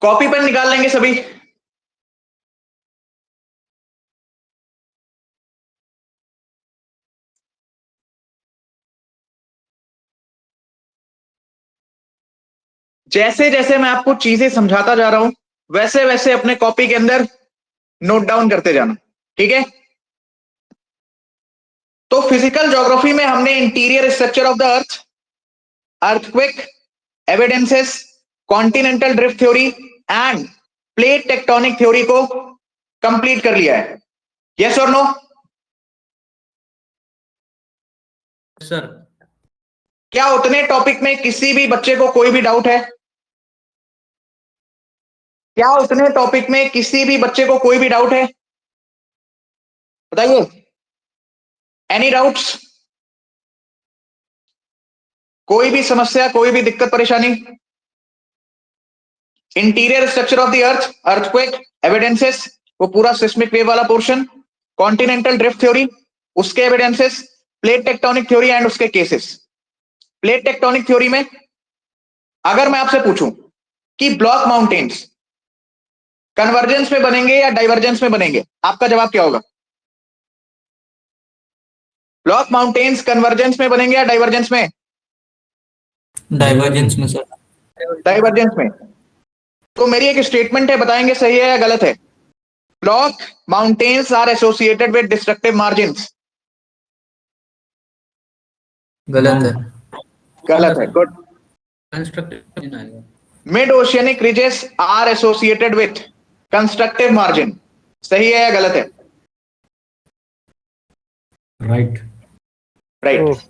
Copy pen निकाल लेंगे सभी। जैसे जैसे मैं आपको चीजें समझाता जा रहा हूं वैसे वैसे अपने कॉपी के अंदर नोट डाउन करते जाना, ठीक है। तो फिजिकल ज्योग्राफी में हमने interior structure of the earth, earthquake, evidences, continental drift theory end plate tectonic theory को कंप्लीट कर लिया है। यस और नो? सर। क्या उतने टॉपिक में किसी भी बच्चे को कोई भी डाउट है? क्या उतने टॉपिक में किसी भी बच्चे को कोई भी डाउट है? बताइए, एनी डाउट्स? कोई भी समस्या, कोई भी दिक्कत परेशानी? Interior structure of the earth, earthquake, evidences, वो पूरा सिस्मिक वेव वाला पोर्शन, कॉन्टिनेंटल ड्रिफ्ट थ्योरी, उसके evidences, plate tectonic theory and उसके केसेस। प्लेट टेक्टोनिक थ्योरी में अगर मैं आपसे पूछूं कि ब्लॉक माउंटेन्स कन्वर्जेंस में बनेंगे या डाइवर्जेंस में बनेंगे, आपका जवाब क्या होगा? ब्लॉक माउंटेन्स कन्वर्जेंस में बनेंगे या डाइवर्जेंस में? डाइवर्जेंस में सर। डाइवर्जेंस में। तो मेरी एक स्टेटमेंट है, बताएंगे सही है या गलत है? Block mountains are associated with destructive margins. गलत है। गलत है, गुड। कंस्ट्रक्टिव आएगा। Mid oceanic ridges are associated with constructive margin. सही है या गलत है? राइट। राइट।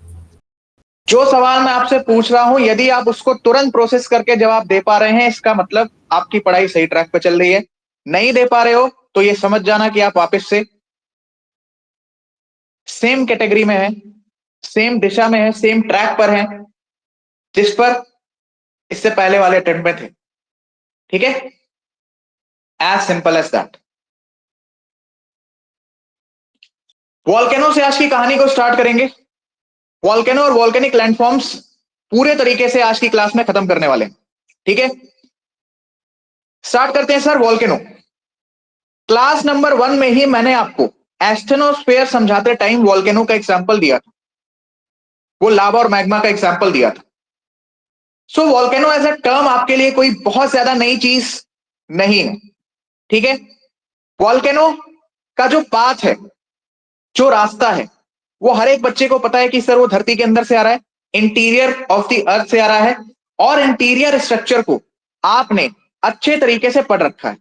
जो सवाल मैं आपसे पूछ रहा हूं यदि आप उसको तुरंत प्रोसेस करके जवाब दे पा रहे हैं इसका मतलब आपकी पढ़ाई सही ट्रैक पर चल रही है। नहीं दे पा रहे हो तो ये समझ जाना कि आप वापस से सेम कैटेगरी में है, सेम दिशा में है, सेम ट्रैक पर है जिस पर इससे पहले वाले अटेम्प्ट में थे। ठीक है, as simple as that. Volcano से आज की कहानी को स्टार्ट करेंगे। वॉल्केनो और वॉल्केनिक लैंडफॉर्म्स पूरे तरीके से आज की क्लास में खत्म करने वाले हैं। ठीक है, स्टार्ट करते हैं सर। वॉल्केनो क्लास नंबर 1 में ही मैंने आपको एस्टेनोस्फेयर समझाते टाइम वॉल्केनो का एग्जांपल दिया था, वो लावा और मैग्मा का एग्जांपल दिया था। सो वॉल्केनो एज अ टर्म आपके लिए कोई बहुत ज्यादा नई चीज नहीं है। ठीक है, वॉल्केनो का जो पाथ है, जो रास्ता है, वो हर एक बच्चे को पता है कि सर वो धरती के अंदर से आ रहा है, इंटीरियर ऑफ द अर्थ से आ रहा है, और इंटीरियर स्ट्रक्चर को आपने अच्छे तरीके से पढ़ रखा है।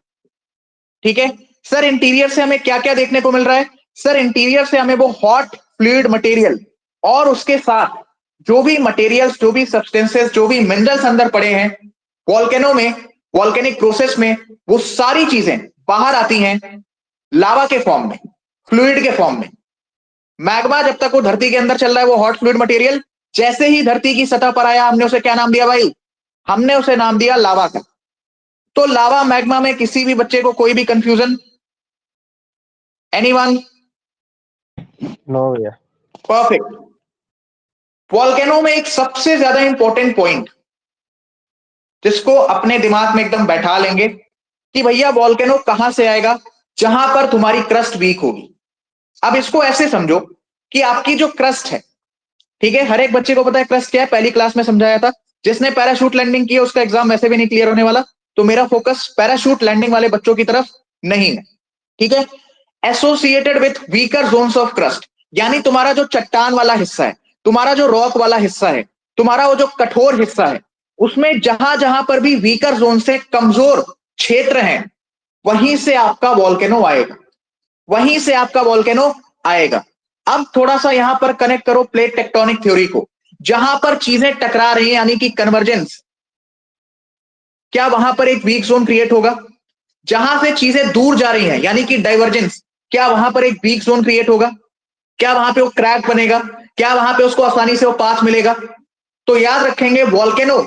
ठीक है सर, इंटीरियर से हमें क्या क्या देखने को मिल रहा है? सर इंटीरियर से हमें वो हॉट फ्लूइड मटेरियल और उसके साथ जो भी मटेरियल्स, जो भी सब्सटेंसेस, जो भी मिनरल्स अंदर पड़े हैं वॉल्केनो में, वॉल्केनिक प्रोसेस में, वो सारी चीजें बाहर आती हैं लावा के फॉर्म में, फ्लूइड के फॉर्म में। मैग्मा जब तक वो धरती के अंदर चल रहा है, वो हॉट फ्लूइड मटेरियल, जैसे ही धरती की सतह पर आया हमने उसे क्या नाम दिया भाई? हमने उसे नाम दिया लावा का। तो लावा मैग्मा में किसी भी बच्चे को कोई भी कंफ्यूजन? एनीवन? नो भैया। परफेक्ट। वॉल्केनो में एक सबसे ज्यादा इंपॉर्टेंट पॉइंट जिसको अपने दिमाग में एकदम बैठा लेंगे कि भैया वॉल्केनो कहां से आएगा? जहां पर तुम्हारी क्रस्ट वीक होगी। अब इसको ऐसे समझो कि आपकी जो क्रस्ट है, ठीक है, हर एक बच्चे को पता है क्रस्ट क्या है, पहली क्लास में समझाया था। जिसने पैराशूट लैंडिंग की है उसका एग्जाम वैसे भी नहीं क्लियर होने वाला, तो मेरा फोकस पैराशूट लैंडिंग वाले बच्चों की तरफ नहीं है। ठीक है, associated with weaker zones of crust, यानी तुम्हारा जो चट्टान वाला हिस्सा है, तुम्हारा जो रॉक वाला हिस्सा है, तुम्हारा वो जो कठोर हिस्सा है, उसमें जहां जहां पर भी वीकर जोन से कमजोर क्षेत्र हैं, वहीं से आपका वॉल्केनो आएगा, वहीं से आपका वॉल्केनो आएगा। अब थोड़ा सा यहां पर कनेक्ट करो प्लेट टेक्टोनिक थ्योरी को, जहां पर चीजें टकरा रही हैं यानी कि कन्वर्जेंस, क्या वहां पर एक वीक जोन क्रिएट होगा? जहां से चीजें दूर जा रही हैं यानी कि डाइवर्जेंस, क्या वहां पर एक वीक जोन क्रिएट होगा? क्या वहां पे वो क्रैक बनेगा? क्या वहां पे उसको आसानी से वो पाथ मिलेगा? तो याद रखेंगे वॉल्केनो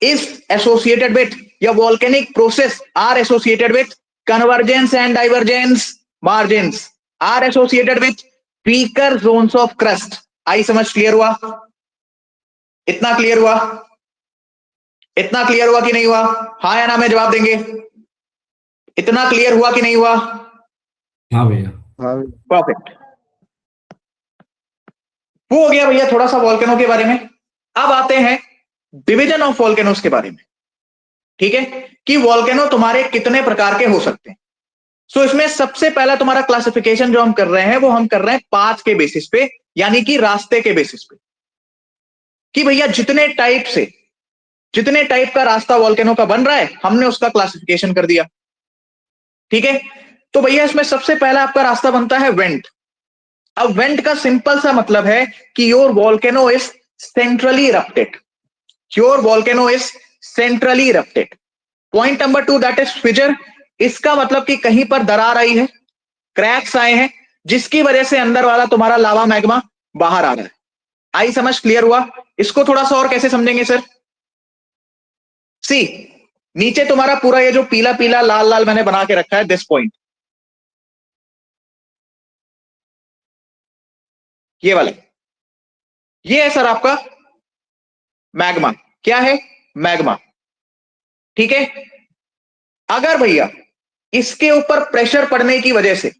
इज एसोसिएटेड विथ, या volcanic process are associated with convergence and divergence margins, are associated with weaker zones of crust. आई समझ क्लियर हुआ? इतना क्लियर हुआ? इतना क्लियर हुआ कि नहीं हुआ? हाँ या ना में जवाब देंगे। इतना क्लियर हुआ कि नहीं हुआ? हाँ भैया। हाँ परफेक्ट। वो हो गया भैया थोड़ा सा वॉल्केनो के बारे में। अब आते हैं डिवीजन ऑफ वॉल्केनोस के बारे में। ठीक है, कि वॉल्केनो तुम्हारे कितने प्रकार के हो सकते हैं। सो इसमें सबसे पहला तुम्हारा क्लासिफिकेशन जो हम कर रहे हैं वो हम कर रहे हैं पाथ के बेसिस पे, यानी कि रास्ते के बेसिस पे, कि भैया जितने टाइप का रास्ता वॉल्केनो का बन रहा है हमने उसका क्लासिफिकेशन कर दिया। ठीक है, तो भैया इसमें सबसे पहला आपका रास्ता बनता है वेंट। अब वेंट का सिंपल सा मतलब है कि your volcano is centrally erupted. Your volcano is centrally erupted. Point number 2 that is fissure. इसका मतलब कि कहीं पर दरार आई है, क्रैक्स आए हैं, जिसकी वजह से अंदर वाला तुम्हारा लावा मैग्मा बाहर आ रहा है। आई समझ? क्लियर हुआ? इसको थोड़ा सा और कैसे समझेंगे सर? सी, नीचे तुम्हारा पूरा ये जो पीला पीला लाल लाल मैंने बना के रखा है, दिस पॉइंट, ये वाला, ये है सर आपका मैग्मा। क्या है? मैग्मा। ठीक है, अगर भैया इसके ऊपर प्रेशर पड़ने की वजह से,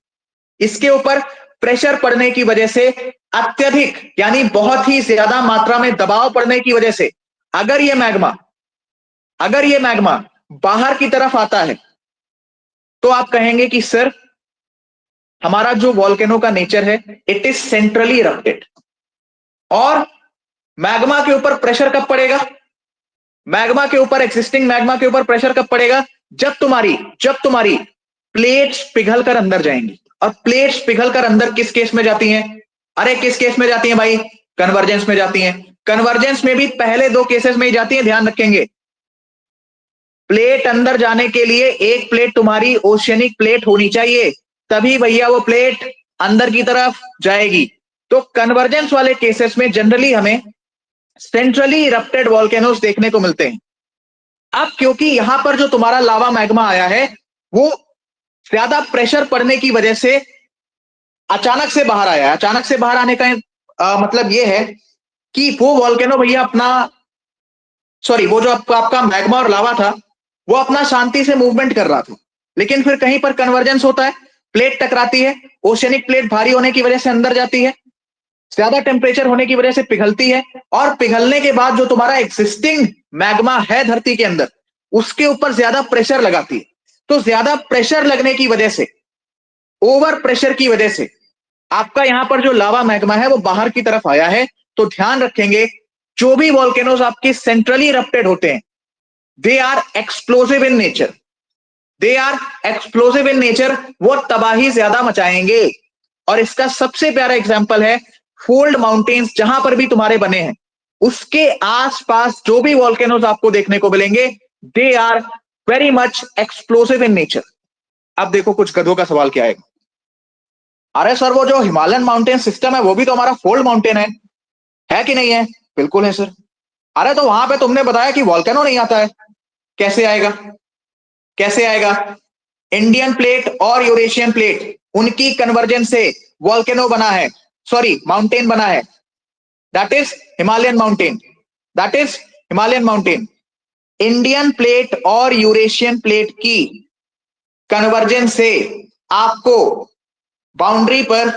इसके ऊपर प्रेशर पड़ने की वजह से अत्यधिक यानी बहुत ही ज्यादा मात्रा में दबाव पड़ने की वजह से अगर ये मैग्मा बाहर की तरफ आता है तो आप कहेंगे कि सर हमारा जो वॉल्केनो का नेचर है इट इज सेंट्रली इरप्टेड। और मैग्मा के ऊपर प्रेशर कब पड़ेगा? मैग्मा के ऊपर, एक्सिस्टिंग मैग्मा के ऊपर प्रेशर कब पड़ेगा? जब तुम्हारी प्लेट्स पिघल कर अंदर जाएंगी। और प्लेट्स पिघल कर अंदर किस केस में जाती हैं? अरे किस केस में जाती हैं भाई? कन्वर्जेंस में जाती हैं। कन्वर्जेंस में भी पहले दो केसेस में ही जाती हैं, ध्यान रखेंगे। प्लेट अंदर जाने के लिए एक प्लेट तुम्हारी ओशियनिक प्लेट होनी चाहिए, तभी भैया वो प्लेट अंदर की तरफ जाएगी। तो कन्वर्जेंस वाले केसेस में जनरली हमें सेंट्रली इरप्टेड वॉल्केनोस देखने को मिलते हैं। अब क्योंकि यहां पर जो तुम्हारा लावा मैग्मा आया है वो ज्यादा प्रेशर पड़ने की वजह से अचानक से बाहर आया है। अचानक से बाहर आने का मतलब ये है कि वो वॉल्केनो भैया अपना, सॉरी, वो जो आपका मैग्मा और लावा था वो अपना शांति से मूवमेंट कर रहा था, लेकिन फिर कहीं पर कन्वर्जेंस होता है, प्लेट टकराती है, ओशियनिक प्लेट भारी होने की वजह से अंदर जाती है, ज्यादा टेम्परेचर होने की वजह से पिघलती है, और पिघलने के बाद जो तुम्हारा एक्सिस्टिंग मैग्मा है धरती के अंदर उसके ऊपर ज्यादा प्रेशर लगाती है। तो ज्यादा प्रेशर लगने की वजह से, ओवर प्रेशर की वजह से आपका यहां पर जो लावा मैग्मा है वो बाहर की तरफ आया है। तो ध्यान रखेंगे जो भी वॉल्केनोज आपके सेंट्रली इरप्टेड होते हैं they are explosive in nature. They are explosive in nature, वो तबाही ज्यादा मचाएंगे। और इसका सबसे प्यारा एग्जांपल है फोल्ड माउंटेन्स, जहां पर भी तुम्हारे बने हैं उसके आसपास जो भी वॉल्केनोज आपको देखने को मिलेंगे they are very much explosive in nature. अब देखो कुछ गधों का सवाल क्या आएगा। अरे सर वो जो हिमालयन माउंटेन सिस्टम है वो भी तो हमारा फोल्ड माउंटेन है कि नहीं है? बिल्कुल है सर। अरे तो वहां पे तुमने बताया कि वॉल्केनो नहीं आता है, कैसे आएगा? कैसे आएगा? इंडियन प्लेट और यूरेशियन प्लेट, उनकी कन्वर्जेंस से वॉल्केनो बना है, सॉरी माउंटेन बना है, that is Himalayan mountain. That is Himalayan mountain. Indian plate और यूरेशियन प्लेट की कन्वर्जेंस से आपको बाउंड्री पर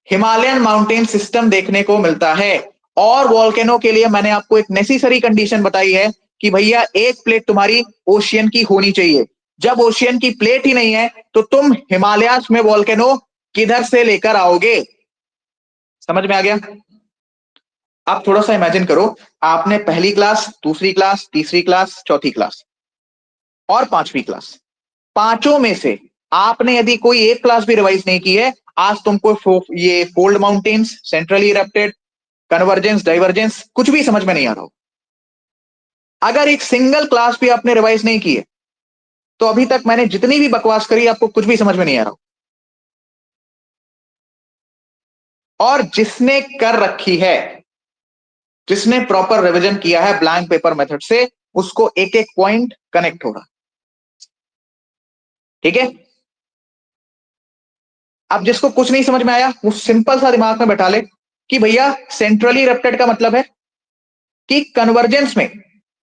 हिमालयन माउंटेन सिस्टम देखने को मिलता है। और वॉल्केनो के लिए मैंने आपको एक नेसेसरी कंडीशन बताई है कि भैया एक प्लेट तुम्हारी ओशियन की होनी चाहिए। जब ओशियन की प्लेट ही नहीं है तो तुम हिमालयास में वॉल्केनो किधर से लेकर आओगे? समझ में आ गया? आप थोड़ा सा इमेजिन करो, आपने पहली क्लास, दूसरी क्लास, तीसरी क्लास, चौथी क्लास और पांचवी क्लास, पांचों में से आपने यदि कोई एक क्लास भी रिवाइज नहीं की है, आज तुमको ये fold mountains, centrally erupted, convergence, divergence कुछ भी समझ में नहीं आ रहा हो। अगर एक सिंगल क्लास भी आपने रिवाइज नहीं की है तो अभी तक मैंने जितनी भी बकवास करी आपको कुछ भी समझ में नहीं आ रहा हो। और जिसने कर रखी है, जिसने प्रॉपर रिवीजन किया है ब्लैंक पेपर मेथड से, उसको एक एक पॉइंट कनेक्ट होगा। ठीक है, अब जिसको कुछ नहीं समझ में आया वो सिंपल सा दिमाग में बैठा ले कि भैया सेंट्रली इरप्टेड का मतलब है कि कन्वर्जेंस में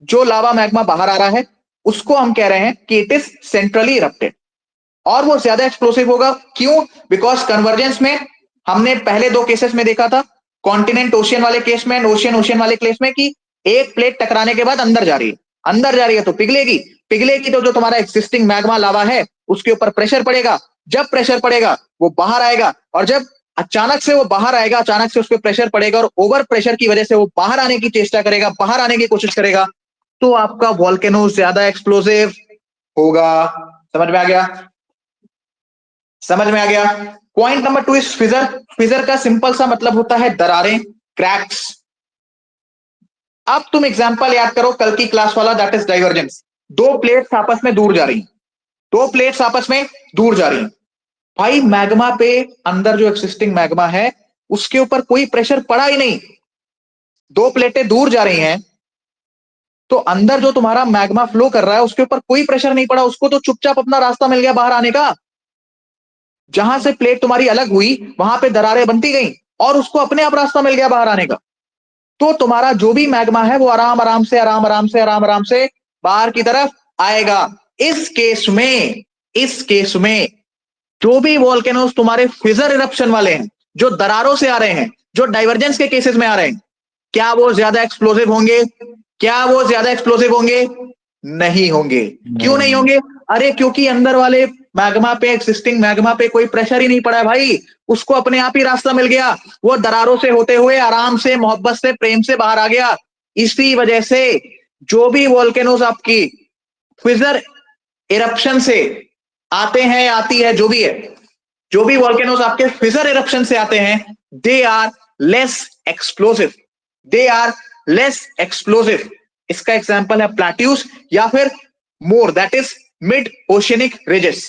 जो लावा मैग्मा बाहर आ रहा है उसको हम कह रहे हैं कि इट इज सेंट्रली इरप्टेड, और वो ज्यादा एक्सप्लोसिव होगा। क्यों? बिकॉज कन्वर्जेंस में हमने पहले दो केसेस में देखा था, कॉन्टिनेंट ओशियन वाले केस में, ओशियन ओशियन वाले केस में, कि एक प्लेट टकराने के बाद अंदर जा रही है, अंदर जा रही है तो पिघलेगी, पिघलेगी तो जो तुम्हारा एक्सिस्टिंग मैग्मा लावा है उसके ऊपर प्रेशर पड़ेगा, जब प्रेशर पड़ेगा वो बाहर आएगा, और जब अचानक से वो बाहर आएगा, अचानक से उस पर प्रेशर पड़ेगा और ओवर प्रेशर की वजह से वो बाहर आने की चेष्टा करेगा, बाहर आने की कोशिश करेगा, तो आपका वोल्केनो ज्यादा एक्सप्लोसिव होगा। समझ में आ गया? समझ में आ गया? Point number 2 is फिजर। फिजर का सिंपल सा मतलब होता है दरारें, क्रैक्स। अब तुम एग्जांपल याद करो कल की क्लास वाला, दैट इज डाइवर्जेंस। दो प्लेट्स आपस में दूर जा रही, दो प्लेट्स आपस में दूर जा रही, भाई मैग्मा पे अंदर जो एक्सिस्टिंग मैग्मा है उसके ऊपर कोई प्रेशर पड़ा ही नहीं, दो प्लेटें दूर जा रही हैं तो अंदर जो तुम्हारा मैग्मा फ्लो कर रहा है उसके ऊपर कोई प्रेशर नहीं पड़ा, उसको तो चुपचाप अपना रास्ता मिल गया बाहर आने का। जहां से प्लेट तुम्हारी अलग हुई वहां पे दरारें बनती गई और उसको अपने आप रास्ता मिल गया बाहर आने का। तो तुम्हारा जो भी मैग्मा है वो आराम आराम से आराम आराम से आराम आराम से बाहर की तरफ आएगा। इस केस में जो भी वोल्केनोस तुम्हारे फिजर इरप्शन वाले हैं, जो दरारों से आ रहे हैं, जो डाइवर्जेंस के केसेस में आ रहे हैं, क्या वो ज्यादा एक्सप्लोसिव होंगे? क्या वो ज्यादा एक्सप्लोसिव होंगे? नहीं होंगे। क्यों नहीं होंगे? अरे क्योंकि अंदर वाले मैग्मा पे, एक्सिस्टिंग मैग्मा पे कोई प्रेशर ही नहीं पड़ा है भाई, उसको अपने आप ही रास्ता मिल गया, वो दरारों से होते हुए आराम से, मोहब्बत से, प्रेम से बाहर आ गया। इसी वजह से जो भी वोल्केनोस आपकी फिजर इरप्शन से आते हैं, आती है, जो भी है, जो भी वोल्केनोस आपके फिजर इरप्शन से आते हैं, they are less explosive, they are less explosive. इसका एग्जांपल है प्लाट्यूस या फिर more, that is mid oceanic ridges,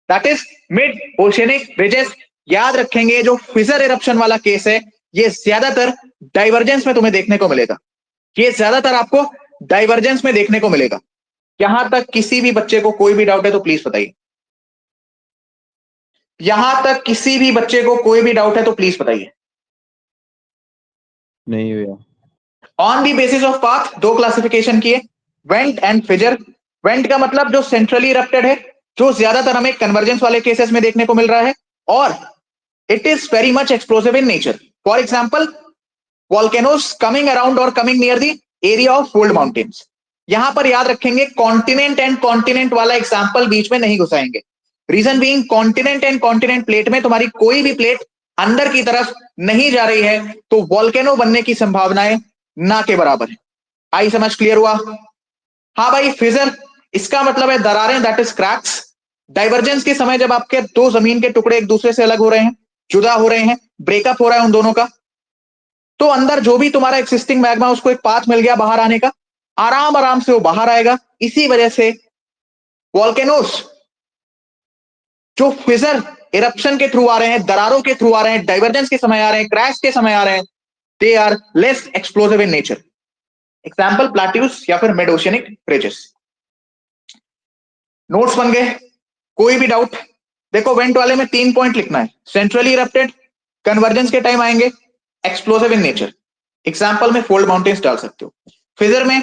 that is mid oceanic ridges. याद रखेंगे जो फिजर इरप्शन वाला केस है ये ज्यादातर डाइवर्जेंस में तुम्हें देखने को मिलेगा, ये ज्यादातर आपको डाइवर्जेंस में देखने को मिलेगा। यहां तक किसी भी बच्चे को कोई भी डाउट है तो प्लीज बताइए, यहां तक किसी भी बच्चे को कोई भी डाउट है तो प्लीज बताइए। नहीं भैया। On the basis of path दो क्लासिफिकेशन किए, वेंट एंड फिजर। वेंट का मतलब जो सेंट्रली इरप्टेड है, जो ज्यादातर हमें कन्वर्जेंस वाले केसेस में देखने को मिल रहा है, और it is very much explosive in nature. For example volcanoes coming around और coming near the area of fold mountains. यहां पर याद रखेंगे कॉन्टिनेंट एंड कॉन्टिनेंट वाला एग्जाम्पल बीच में नहीं घुसाएंगे। Reason being continent and continent plate में तुम्हारी कोई भी प्लेट अंदर की तरफ नहीं जा रही है तो वॉल्केनो बनने की संभावनाएं ना के बराबर है। आई समझ? क्लियर हुआ? हाँ भाई, फिजर इसका मतलब है दरारें, दैट इज क्रैक्स। डाइवर्जेंस के समय जब आपके दो जमीन के टुकड़े एक दूसरे से अलग हो रहे हैं, जुदा हो रहे हैं, ब्रेकअप हो रहा है उन दोनों का, तो अंदर जो भी तुम्हारा एक्सिस्टिंग मैग्मा उसको एक पाथ मिल गया बाहर आने का, आराम आराम से वो बाहर आएगा। इसी वजह से वॉल्केनोस जो फिजर इरप्शन के थ्रू आ रहे हैं, दरारों के थ्रू आ रहे हैं, डाइवर्जेंस के समय आ रहे हैं, क्रैश के समय आ रहे हैं, they are less explosive in nature. Example plateaus या फिर मिड ओशियनिक रिजेस। नोट्स बन गए? कोई भी डाउट? देखो वेंट वाले में 3 पॉइंट लिखना है, सेंट्रली इरप्टेड, कन्वर्जेंस के टाइम आएंगे, एक्सप्लोसिव इन नेचर। एग्जाम्पल में फोल्ड माउंटेन्स डाल सकते हो। फिजर में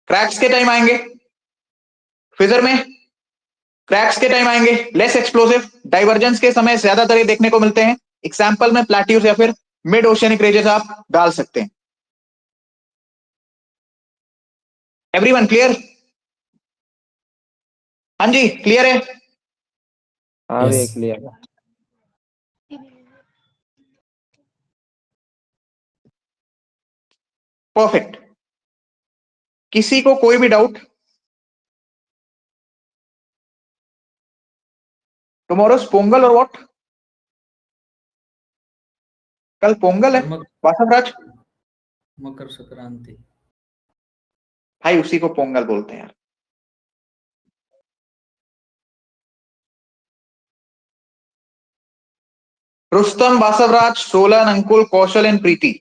क्रैक्स के टाइम आएंगे, फिजर में क्रैक्स के टाइम आएंगे, लेस एक्सप्लोसिव, डाइवर्जेंस के समय ज्यादातर ये देखने को मिलते हैं। एग्जाम्पल में प्लाट्यूस या फिर मिड ओशियनिक रेजेस आप डाल सकते हैं। Everyone clear? हाँ जी, क्लियर है? हाँ भैया Yes. क्लियर। परफेक्ट। किसी को कोई भी डाउट? टुमारोज पोंगल और व्हाट? कल पोंगल है वासवराज? मकर संक्रांति। भाई उसी को पोंगल बोलते हैं यार। रुस्तम, बासवराज, सोलन, अंकुल, कौशल एंड प्रीति,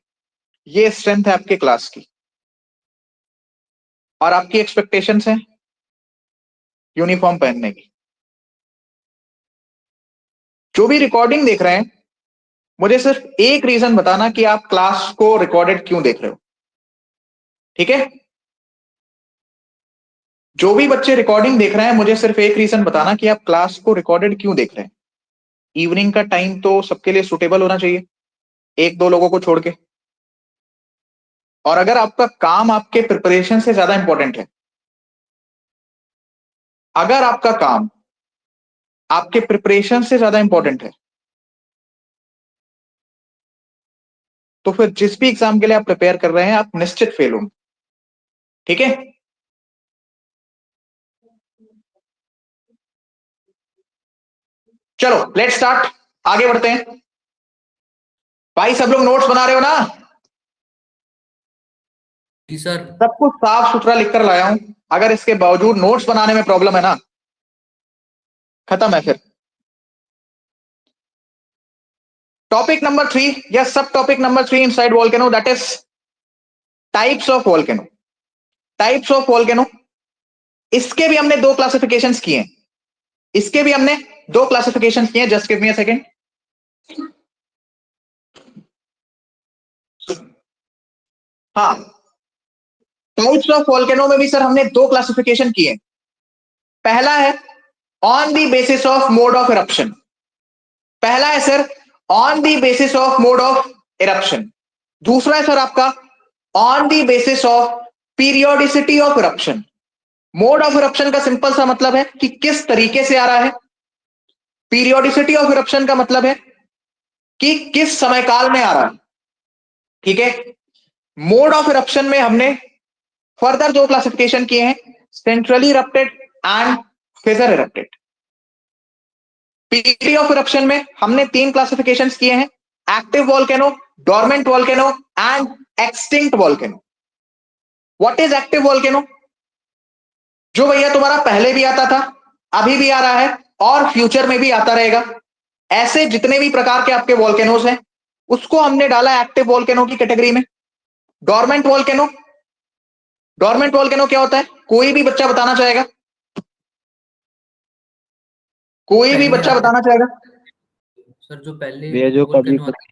ये स्ट्रेंथ है आपके क्लास की, और आपकी एक्सपेक्टेशंस हैं यूनिफॉर्म पहनने की। जो भी रिकॉर्डिंग देख रहे हैं मुझे सिर्फ एक रीजन बताना कि आप क्लास को रिकॉर्डेड क्यों देख रहे हो, ठीक है? जो भी बच्चे रिकॉर्डिंग देख रहे हैं, मुझे सिर्फ एक रीजन बताना कि आप क्लास को रिकॉर्डेड क्यों देख रहे हैं। इवनिंग का टाइम तो सबके लिए सुटेबल होना चाहिए, एक दो लोगों को छोड़ के। और अगर आपका काम आपके प्रिपरेशन से ज्यादा इंपॉर्टेंट है, अगर आपका काम आपके प्रिपरेशन से ज्यादा इंपॉर्टेंट है, तो फिर जिस भी एग्जाम के लिए आप प्रिपेयर कर रहे हैं, आप निश्चित फेल होंगे। ठीक है, चलो लेट स्टार्ट, आगे बढ़ते हैं। भाई सब लोग नोट्स बना रहे हो ना? जी सर। सब कुछ साफ सुथरा लिखकर लाया हूं। अगर इसके बावजूद नोट्स बनाने में प्रॉब्लम है ना, खत्म है फिर। टॉपिक नंबर 3 या सब topic number 3 inside volcano, that is types of volcano. Types of volcano, इसके भी हमने दो क्लासिफिकेशंस किए हैं। इसके भी हमने दो क्लासिफिकेशंस किए हैं। Just give me a second. हाँ, टाइप्स ऑफ वोल्केनो में भी सर हमने दो क्लासिफिकेशन किए। पहला है on the basis of mode of eruption. पहला है sir on the basis of mode of eruption. दूसरा है सर आपका on the basis of periodicity of eruption. Mode of eruption का सिंपल सा मतलब है कि किस तरीके से आ रहा है। पीरियोडिसिटी ऑफ इरप्शन का मतलब है कि किस समय काल में आ रहा है। ठीक है, मोड ऑफ इरप्शन में हमने फर्दर दो क्लासिफिकेशन किए हैं, centrally erupted and fissure erupted. Period of eruption में हमने तीन क्लासिफिकेशन किए हैं, active volcano, dormant volcano and extinct volcano. What is active volcano? जो भैया तुम्हारा पहले भी आता था, अभी भी आ रहा है और फ्यूचर में भी आता रहेगा। ऐसे जितने भी प्रकार के आपके वोल्केनोज हैं, उसको हमने डाला एक्टिव वोल्केनो की कैटेगरी में। डोरमेंट वोल्केनो, डोरमेंट वोल्केनो क्या होता है? कोई भी बच्चा बताना चाहेगा? कोई भी पहले बच्चा आते बताना चाहेगा? सर, जो पहले भैया जो कभी वोल्केनो आते।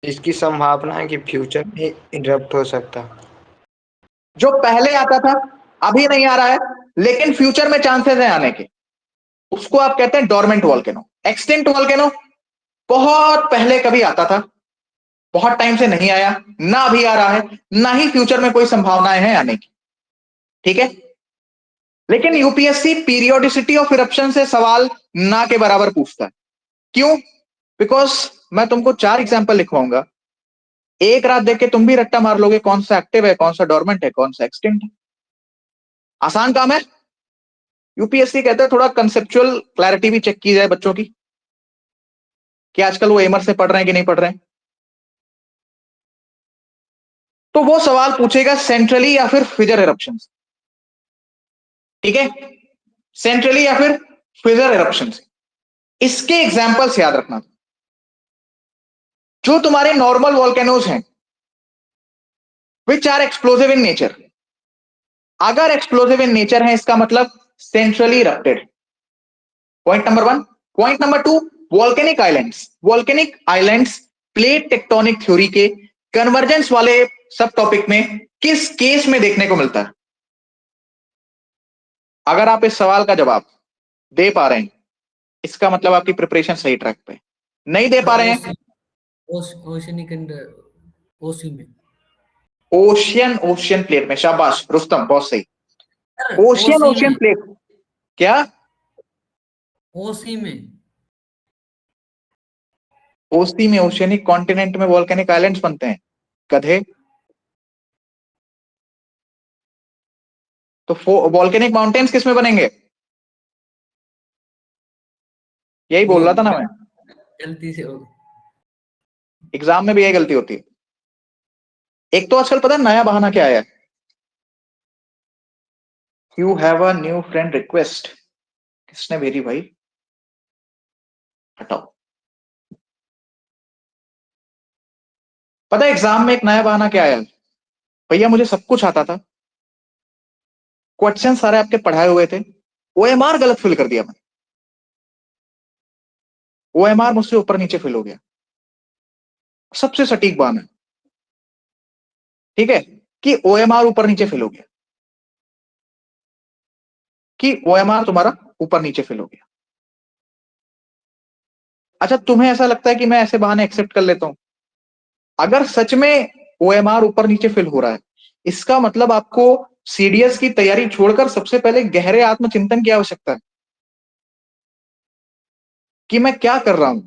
इसकी संभावना है कि फ्यूचर में इंटरप्ट हो सकता है। जो पहले आता था, अभी नहीं आ रहा है, लेकिन फ्यूचर में चांसेस है आने के, उसको आप कहते हैं डोरमेंट वोल्केनो। एक्सटिंक्ट वोल्केनो बहुत पहले कभी आता था, बहुत टाइम से नहीं आया, ना अभी आ रहा है, ना ही फ्यूचर में कोई संभावनाएं हैं आने की। ठीक है, लेकिन यूपीएससी पीरियोडिसिटी ऑफ इरप्शन से सवाल ना के बराबर पूछता है। क्यों? बिकॉज मैं तुमको 4 एग्जाम्पल लिखवाऊंगा, एक रात देख के तुम भी रट्टा मार लोगे कौन सा एक्टिव है, कौन सा डोरमेंट है, कौन सा एक्सटिंक्ट है। आसान काम है। यूपीएससी कहते हैं थोड़ा कंसेप्चुअल क्लैरिटी भी चेक की जाए बच्चों की, कि आजकल वो एमर से पढ़ रहे हैं कि नहीं पढ़ रहे हैं। तो वो सवाल पूछेगा सेंट्रली या फिर फिजर इरप्शन। ठीक है, सेंट्रली या फिर फिजर इरप्शन। इसके एग्जाम्पल्स याद रखना। जो तुम्हारे नॉर्मल वोल्केनोज हैं, which are explosive in nature. अगर एक्सप्लोसिव इन नेचर है, इसका मतलब centrally erupted. Point number 1। Point number 2, volcanic islands. Volcanic islands plate tectonic theory के कन्वर्जेंस वाले सब टॉपिक में किस केस में देखने को मिलता है? अगर आप इस सवाल का जवाब दे पा रहे हैं, इसका मतलब आपकी प्रिपरेशन सही ट्रैक पे। नहीं दे पा रहे हैं, ओशियनिक एंड ओसी में। ओशियन, ओशियन प्लेट में। शाबाश रुस्तम, बहुत सही। सर, ओशियन, ओसी ओशियन में। प्लेट। क्या? ओसी में। ओसी में, ओशियनिक कॉन्टिनेंट में वोल्केनिक आइलैंड्स बनते हैं, गधे। तो वोल्केनिक माउंटेन्स किस में बनेंगे? यही वो बोल रहा था ना मैं, गलती से एग्जाम में भी यही गलती होती है। एक तो आजकल पता है नया बहाना क्या आया है? You have a new friend request. किसने भेजी भाई? हटाओ। पता है एग्जाम में एक नया बहाना क्या आया है? भैया मुझे सब कुछ आता था, क्वेश्चन सारे आपके पढ़ाए हुए थे, ओएमआर गलत फिल कर दिया मैंने, ओएमआर मुझसे ऊपर नीचे फिल हो गया। सबसे सटीक बहाना है। ठीक है, कि OMR ऊपर नीचे फिल हो गया, कि OMR तुम्हारा ऊपर नीचे फिल हो गया। अच्छा, तुम्हें ऐसा लगता है कि मैं ऐसे बहाने एक्सेप्ट कर लेता हूं? अगर सच में OMR ऊपर नीचे फिल हो रहा है, इसका मतलब आपको CDS की तैयारी छोड़कर सबसे पहले गहरे आत्मचिंतन की आवश्यकता है कि मैं क्या कर रहा हूं,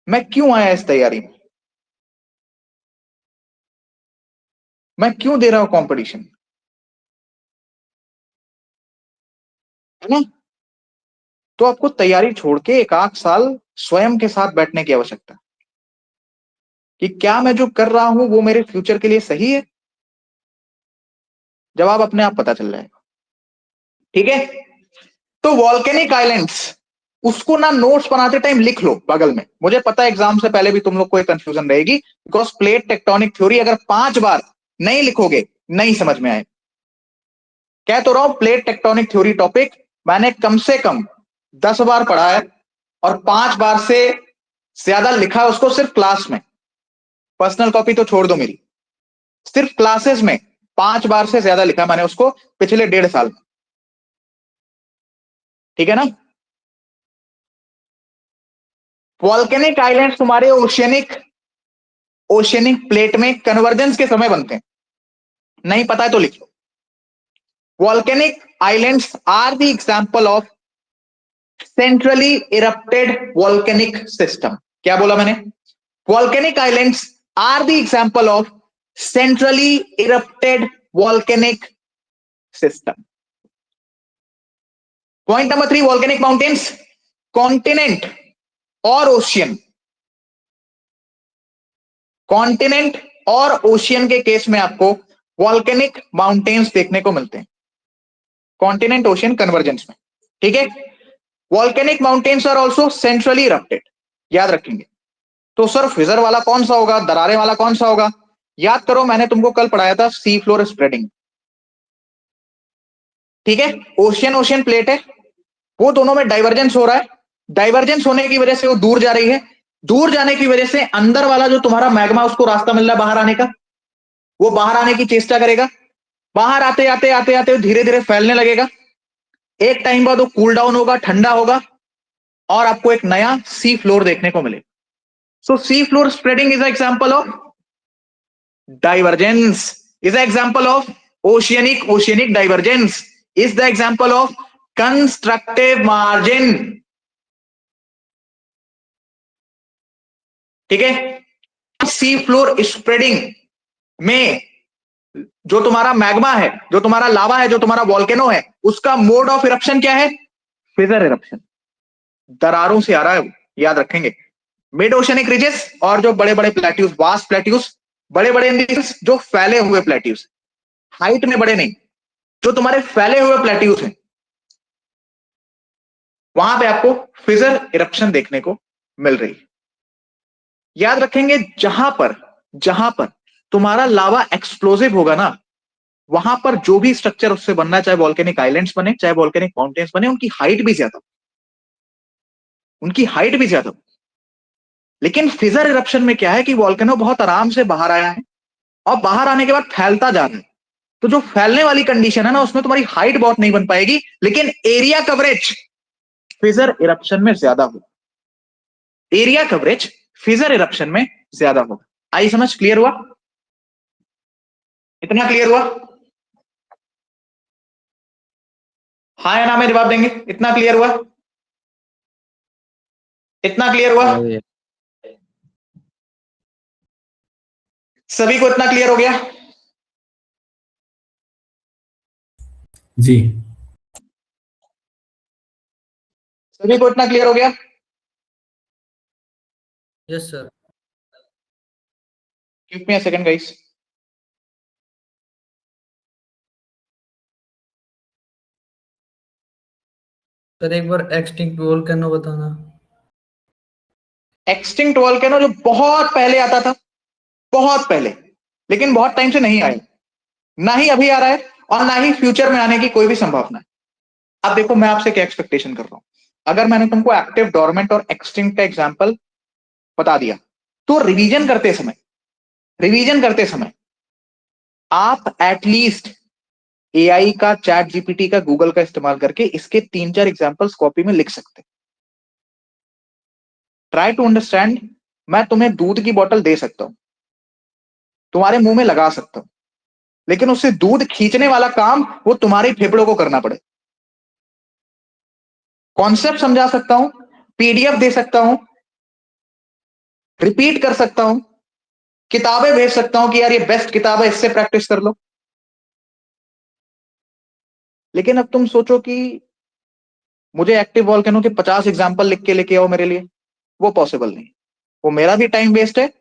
मैं क्यों आया इस तैयारी में, मैं क्यों दे रहा हूं कंपटीशन, है ना? तो आपको तैयारी छोड़ के 1 आध साल स्वयं के साथ बैठने की आवश्यकता है कि क्या मैं जो कर रहा हूं वो मेरे फ्यूचर के लिए सही है। जवाब अपने आप पता चल जाएगा। ठीक है, तो वॉल्केनिक आइलैंड्स, उसको ना नोट्स बनाते टाइम लिख लो बगल में। मुझे पता है एग्जाम से पहले भी तुम लोग को एक कंफ्यूजन रहेगी, बिकॉज प्लेट टेक्टोनिक थ्योरी अगर 5 बार नहीं लिखोगे नहीं समझ में आए। कह तो रहा हूं, प्लेट टेक्टोनिक थ्योरी टॉपिक मैंने कम से कम 10 बार पढ़ा है और 5 बार से ज्यादा लिखा है उसको सिर्फ क्लास में। पर्सनल कॉपी तो छोड़ दो मेरी, सिर्फ क्लासेस में 5 बार से ज्यादा लिखा मैंने उसको पिछले 1.5 साल में। ठीक है ना? वॉल्केनिक आइलैंड तुम्हारे ओशियनिक प्लेट में कन्वर्जेंस के समय बनते हैं। नहीं पता है तो लिख लो। Volcanic islands are the example of centrally erupted volcanic system. क्या बोला मैंने? Volcanic islands are the example of centrally erupted volcanic system. Point number 3, volcanic mountains continent और ओशियन, कॉन्टिनेंट और ओशियन के केस में आपको वॉल्केनिक माउंटेन्स देखने को मिलते हैं, कॉन्टिनेंट ओशियन कन्वर्जेंस में। ठीक है, volcanic mountains are also centrally erupted, याद रखेंगे। तो सर फिजर वाला कौन सा होगा, दरारें वाला कौन सा होगा? याद करो, मैंने तुमको कल पढ़ाया था सी फ्लोर स्प्रेडिंग। ठीक है, ओशियन ओशियन प्लेट है, वो दोनों में डाइवर्जेंस हो रहा है, डाइवर्जेंस होने की वजह से वो दूर जा रही है, दूर जाने की वजह से अंदर वाला जो तुम्हारा मैग्मा उसको रास्ता मिल रहा है बाहर आने का, वो बाहर आने की चेष्टा करेगा। बाहर आते आते आते आते धीरे धीरे फैलने लगेगा, एक टाइम बाद वो कूल डाउन होगा, ठंडा होगा और आपको एक नया सी फ्लोर देखने को मिलेगा। So sea floor spreading is example of divergence, is the example of oceanic divergence, is the example of constructive margin। ठीक है, सी फ्लोर स्प्रेडिंग में जो तुम्हारा मैग्मा है, जो तुम्हारा लावा है, जो तुम्हारा वॉल्केनो है, उसका मोड ऑफ इरप्शन क्या है? फिजर इरप्शन, दरारों से आ रहा है, याद रखेंगे। मिड ओशनिक रिजेस और जो बड़े बड़े प्लेट्यूज, वास्ट प्लेट्यूज, बड़े बड़े जो फैले हुए प्लेट्यूज, हाइट में बड़े नहीं, जो तुम्हारे फैले हुए प्लेट्यूज हैं, वहां पे आपको फिजर इरप्शन देखने को मिल रही है। याद रखेंगे, जहां पर तुम्हारा लावा एक्सप्लोसिव होगा ना, वहां पर जो भी स्ट्रक्चर उससे बनना, चाहे वॉल्केनिक आइलैंड्स बने, चाहे वॉल्केनिक माउंटेन्स बने, उनकी हाइट भी ज्यादा, उनकी हाइट भी ज्यादा। लेकिन फिजर इरप्शन में क्या है कि वॉल्केनो बहुत आराम से बाहर आया है और बाहर आने के बाद फैलता जा रहा है, तो जो फैलने वाली कंडीशन है ना, उसमें तुम्हारी हाइट बहुत नहीं बन पाएगी, लेकिन एरिया कवरेज फिजर इरप्शन में ज्यादा होगा, एरिया कवरेज फिजर इरप्शन में ज्यादा होगा। आई समझ? क्लियर हुआ? इतना क्लियर हुआ? हाँ या ना में जवाब देंगे। इतना क्लियर हुआ? इतना क्लियर हुआ? हाँ भैया। सभी को इतना क्लियर हो गया? जी सभी को इतना क्लियर हो गया? Yes sir. Give me a second guys. Sir एक बार एक्सटिंक्ट वोल्केनो बताना। एक्सटिंक्ट वॉल्केनो जो बहुत पहले आता था, बहुत पहले, लेकिन बहुत टाइम से नहीं आया, ना ही अभी आ रहा है और ना ही फ्यूचर में आने की कोई भी संभावना है। अब देखो, मैं आपसे क्या एक्सपेक्टेशन कर रहा हूं। अगर मैंने तुमको एक्टिव, डोरमेंट और एक्सटिंक्ट का एग्जांपल बता दिया, तो रिवीजन करते समय रिवीजन करते समय आप एटलीस्ट एआई का, चैट जीपीटी का, गूगल का इस्तेमाल करके इसके 3-4 एग्जांपल्स कॉपी में लिख सकते। Try to understand. मैं तुम्हें दूध की बोतल दे सकता हूं, तुम्हारे मुंह में लगा सकता हूं, लेकिन उससे दूध खींचने वाला काम वो तुम्हारे फेफड़ों को करना पड़े। कॉन्सेप्ट समझा सकता हूं, पीडीएफ दे सकता हूं, रिपीट कर सकता हूं, किताबें भेज सकता हूं कि यार ये बेस्ट किताब है, इससे प्रैक्टिस कर लो। लेकिन अब तुम सोचो कि मुझे एक्टिव वॉल्केनो के 50 एग्जाम्पल लिख के लेके आओ मेरे लिए, वो पॉसिबल नहीं। वो मेरा भी टाइम वेस्ट है,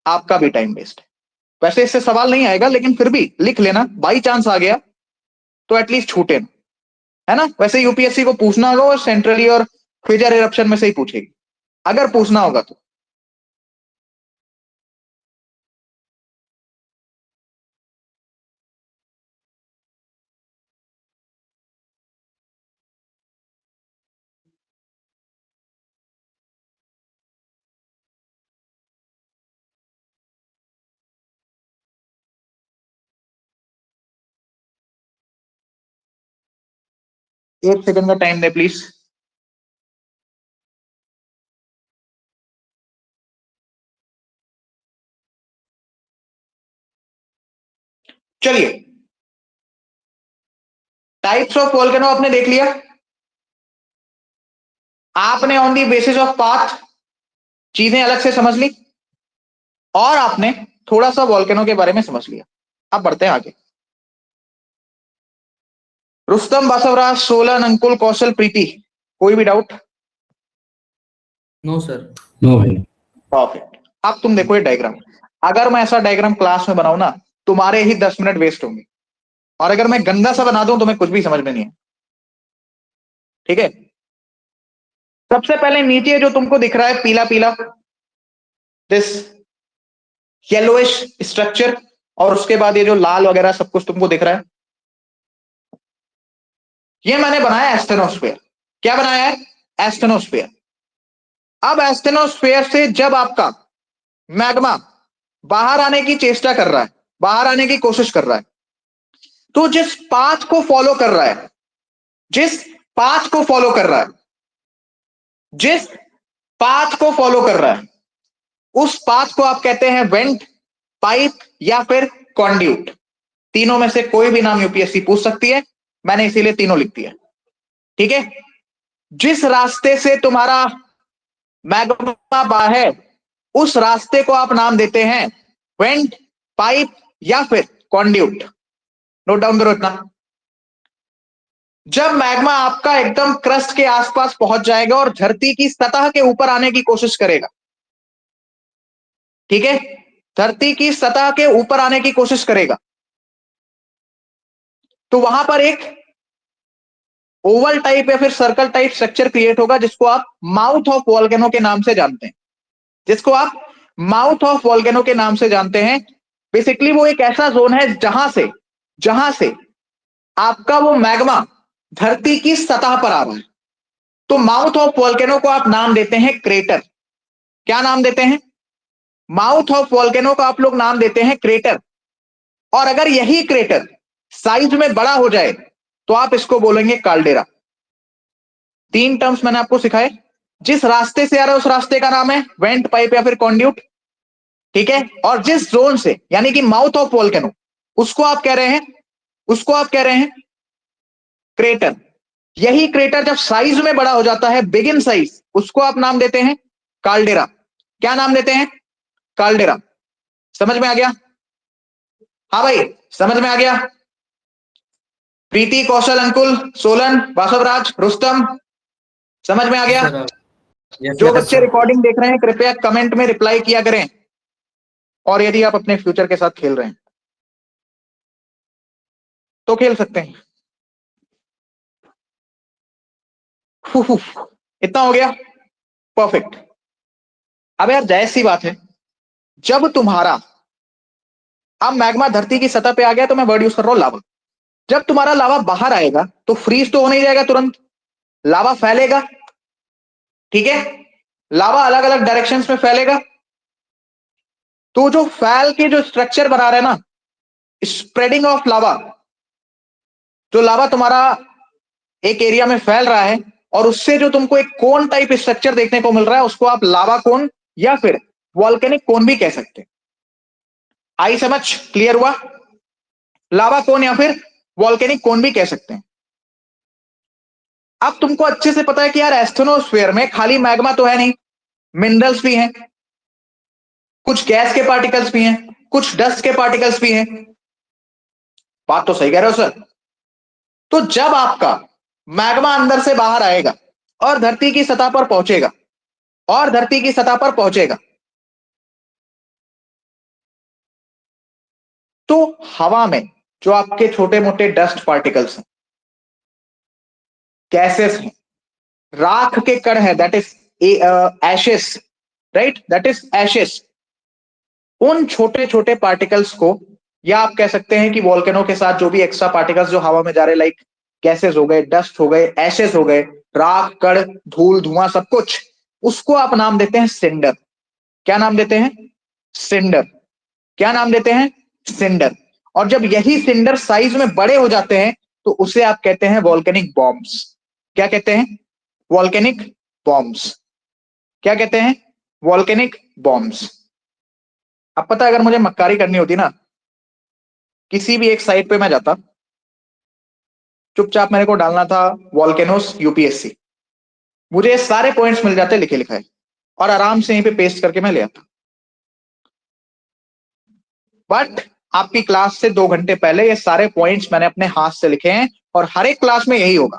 आपका भी टाइम वेस्ट है। वैसे इससे सवाल नहीं आएगा, लेकिन फिर भी लिख लेना, बाई चांस आ गया तो एटलीस्ट छूटे ना, है ना। वैसे यूपीएससी को पूछना होगा और सेंट्रली और फ्यूचर इरप्शन में से ही पूछेगी, अगर पूछना होगा तो। एक सेकंड का टाइम दे प्लीज। चलिए, टाइप्स ऑफ वॉल्केनो आपने देख लिया। आपने on the basis of path चीजें अलग से समझ ली, और आपने थोड़ा सा वॉल्केनो के बारे में समझ लिया। अब बढ़ते हैं आगे। रुस्तम, बसवराज, सोलन, अंकुल, कौशल, प्रीति, कोई भी डाउट? No sir. नो भाई। परफेक्ट। अब तुम देखो ये डायग्राम, अगर मैं ऐसा डायग्राम क्लास में बनाऊं ना, तुम्हारे ही 10 मिनट वेस्ट होंगे, और अगर मैं गंदा सा बना दूं तो मैं कुछ भी समझ में नहीं है। ठीक है, सबसे पहले नीचे जो तुमको दिख रहा है पीला पीला, दिस येलोइश स्ट्रक्चर, और उसके बाद ये जो लाल वगैरह सब कुछ तुमको दिख रहा है, ये मैंने बनाया एस्टेनोस्फेयर। क्या बनाया है? एस्टेनोस्फेयर। अब एस्टेनोस्फेयर से जब आपका मैग्मा बाहर आने की चेष्टा कर रहा है, बाहर आने की कोशिश कर रहा है, तो जिस पाथ को फॉलो कर रहा है, जिस पाथ को फॉलो कर रहा है, जिस पाथ को फॉलो कर रहा है, उस पाथ को आप कहते हैं वेंट, पाइप या फिर कॉन्ड्यूट। तीनों में से कोई भी नाम यूपीएससी पूछ सकती है, मैंने इसीलिए तीनों लिख दिया। ठीक है, जिस रास्ते से तुम्हारा मैग्मा बाहर है, उस रास्ते को आप नाम देते हैं वेंट, पाइप या फिर कॉन्ड्यूट। नोट डाउन करो इतना। जब मैग्मा आपका एकदम क्रस्ट के आसपास पहुंच जाएगा और धरती की सतह के ऊपर आने की कोशिश करेगा, ठीक है, धरती की सतह के ऊपर आने की कोशिश करेगा, तो वहां पर एक ओवल टाइप या फिर सर्कल टाइप स्ट्रक्चर क्रिएट होगा, जिसको आप माउथ ऑफ वॉल्केनो के नाम से जानते हैं, जिसको आप माउथ ऑफ वॉल्केनो के नाम से जानते हैं। बेसिकली वो एक ऐसा जोन है जहां से आपका वो मैग्मा धरती की सतह पर आ रहा है। तो माउथ ऑफ वॉल्केनो को आप नाम देते हैं क्रेटर। क्या नाम देते हैं? माउथ ऑफ वॉल्केनो का आप लोग नाम देते हैं क्रेटर। और अगर यही क्रेटर साइज में बड़ा हो जाए तो आप इसको बोलेंगे काल्डेरा। 3 टर्म्स मैंने आपको सिखाए। जिस रास्ते से आ रहा है उस रास्ते का नाम है वेंट, पाइप या फिर कॉन्ड्यूट। ठीक है, और जिस जोन से, यानी कि माउथ ऑफ वॉल्केनो, उसको आप कह रहे हैं क्रेटर। यही क्रेटर जब साइज में बड़ा हो जाता है, बिग इन साइज, उसको आप नाम देते हैं काल्डेरा। क्या नाम देते हैं? काल्डेरा। समझ में आ गया? हाँ भाई, समझ में आ गया? प्रीति, कौशल, अंकुल, सोलन, बासवराज, रुस्तम, समझ में आ गया? सर जो बच्चे रिकॉर्डिंग देख रहे हैं कृपया कमेंट में रिप्लाई किया करें, और यदि आप अपने फ्यूचर के साथ खेल रहे हैं तो खेल सकते हैं। इतना हो गया, परफेक्ट। अब यार जायज सी बात है, जब तुम्हारा अब मैग्मा धरती की सतह पे आ गया, तो मैं वर्ड यूज कर रहा हूं लावा। जब तुम्हारा लावा बाहर आएगा तो फ्रीज तो हो नहीं जाएगा तुरंत, लावा फैलेगा। ठीक है, लावा अलग अलग डायरेक्शंस में फैलेगा। तो जो फैल के जो स्ट्रक्चर बना रहे हैं ना, स्प्रेडिंग ऑफ लावा, जो लावा तुम्हारा एक एरिया में फैल रहा है और उससे जो तुमको एक कोन टाइप स्ट्रक्चर देखने को मिल रहा है, उसको आप लावा कोन या फिर वॉल्केनिक कोन भी कह सकते हैं। आई समझ? क्लियर हुआ? लावा कोन या फिर वॉल्केनिक कोन भी कह सकते हैं। अब तुमको अच्छे से पता है कि यार एस्थेनोस्फीयर में खाली मैग्मा तो है नहीं, मिनरल्स भी हैं, कुछ गैस के पार्टिकल्स भी हैं, कुछ डस्ट के पार्टिकल्स भी हैं। बात तो सही कह रहे हो सर? तो जब आपका मैग्मा अंदर से बाहर आएगा और धरती की सतह पर पहुंचेगा और धरती की सतह पर पहुंचेगा, तो हवा में जो आपके छोटे मोटे डस्ट पार्टिकल्स हैं, गैसेस हैं, राख के कण है, that is ashes, right, that is ashes, उन छोटे छोटे पार्टिकल्स को, या आप कह सकते हैं कि वोल्केनो के साथ जो भी एक्स्ट्रा पार्टिकल्स जो हवा में जा रहे, लाइक गैसेस हो गए, डस्ट हो गए, एशेस हो गए, राख, कण, धूल, धुआं, सब कुछ, उसको आप नाम देते हैं सिंडर। क्या नाम देते हैं? सिंडर। क्या नाम देते हैं? सिंडर। और जब यही सिंडर साइज में बड़े हो जाते हैं तो उसे आप कहते हैं वॉल्केनिक बॉम्ब्स। क्या कहते हैं? Volcanic bombs. क्या कहते हैं? Volcanic bombs. अब पता है, अगर मुझे मक्कारी करनी होती ना, किसी भी एक साइट पे मैं जाता, चुपचाप मेरे को डालना था वॉल्केनोस यूपीएससी, मुझे सारे पॉइंट्स मिल जाते लिखे लिखाए, और आराम से यहीं पे पेस्ट करके मैं ले आता। बट आपकी क्लास से 2 घंटे पहले ये सारे पॉइंट्स मैंने अपने हाथ से लिखे हैं और हर एक क्लास में यही होगा।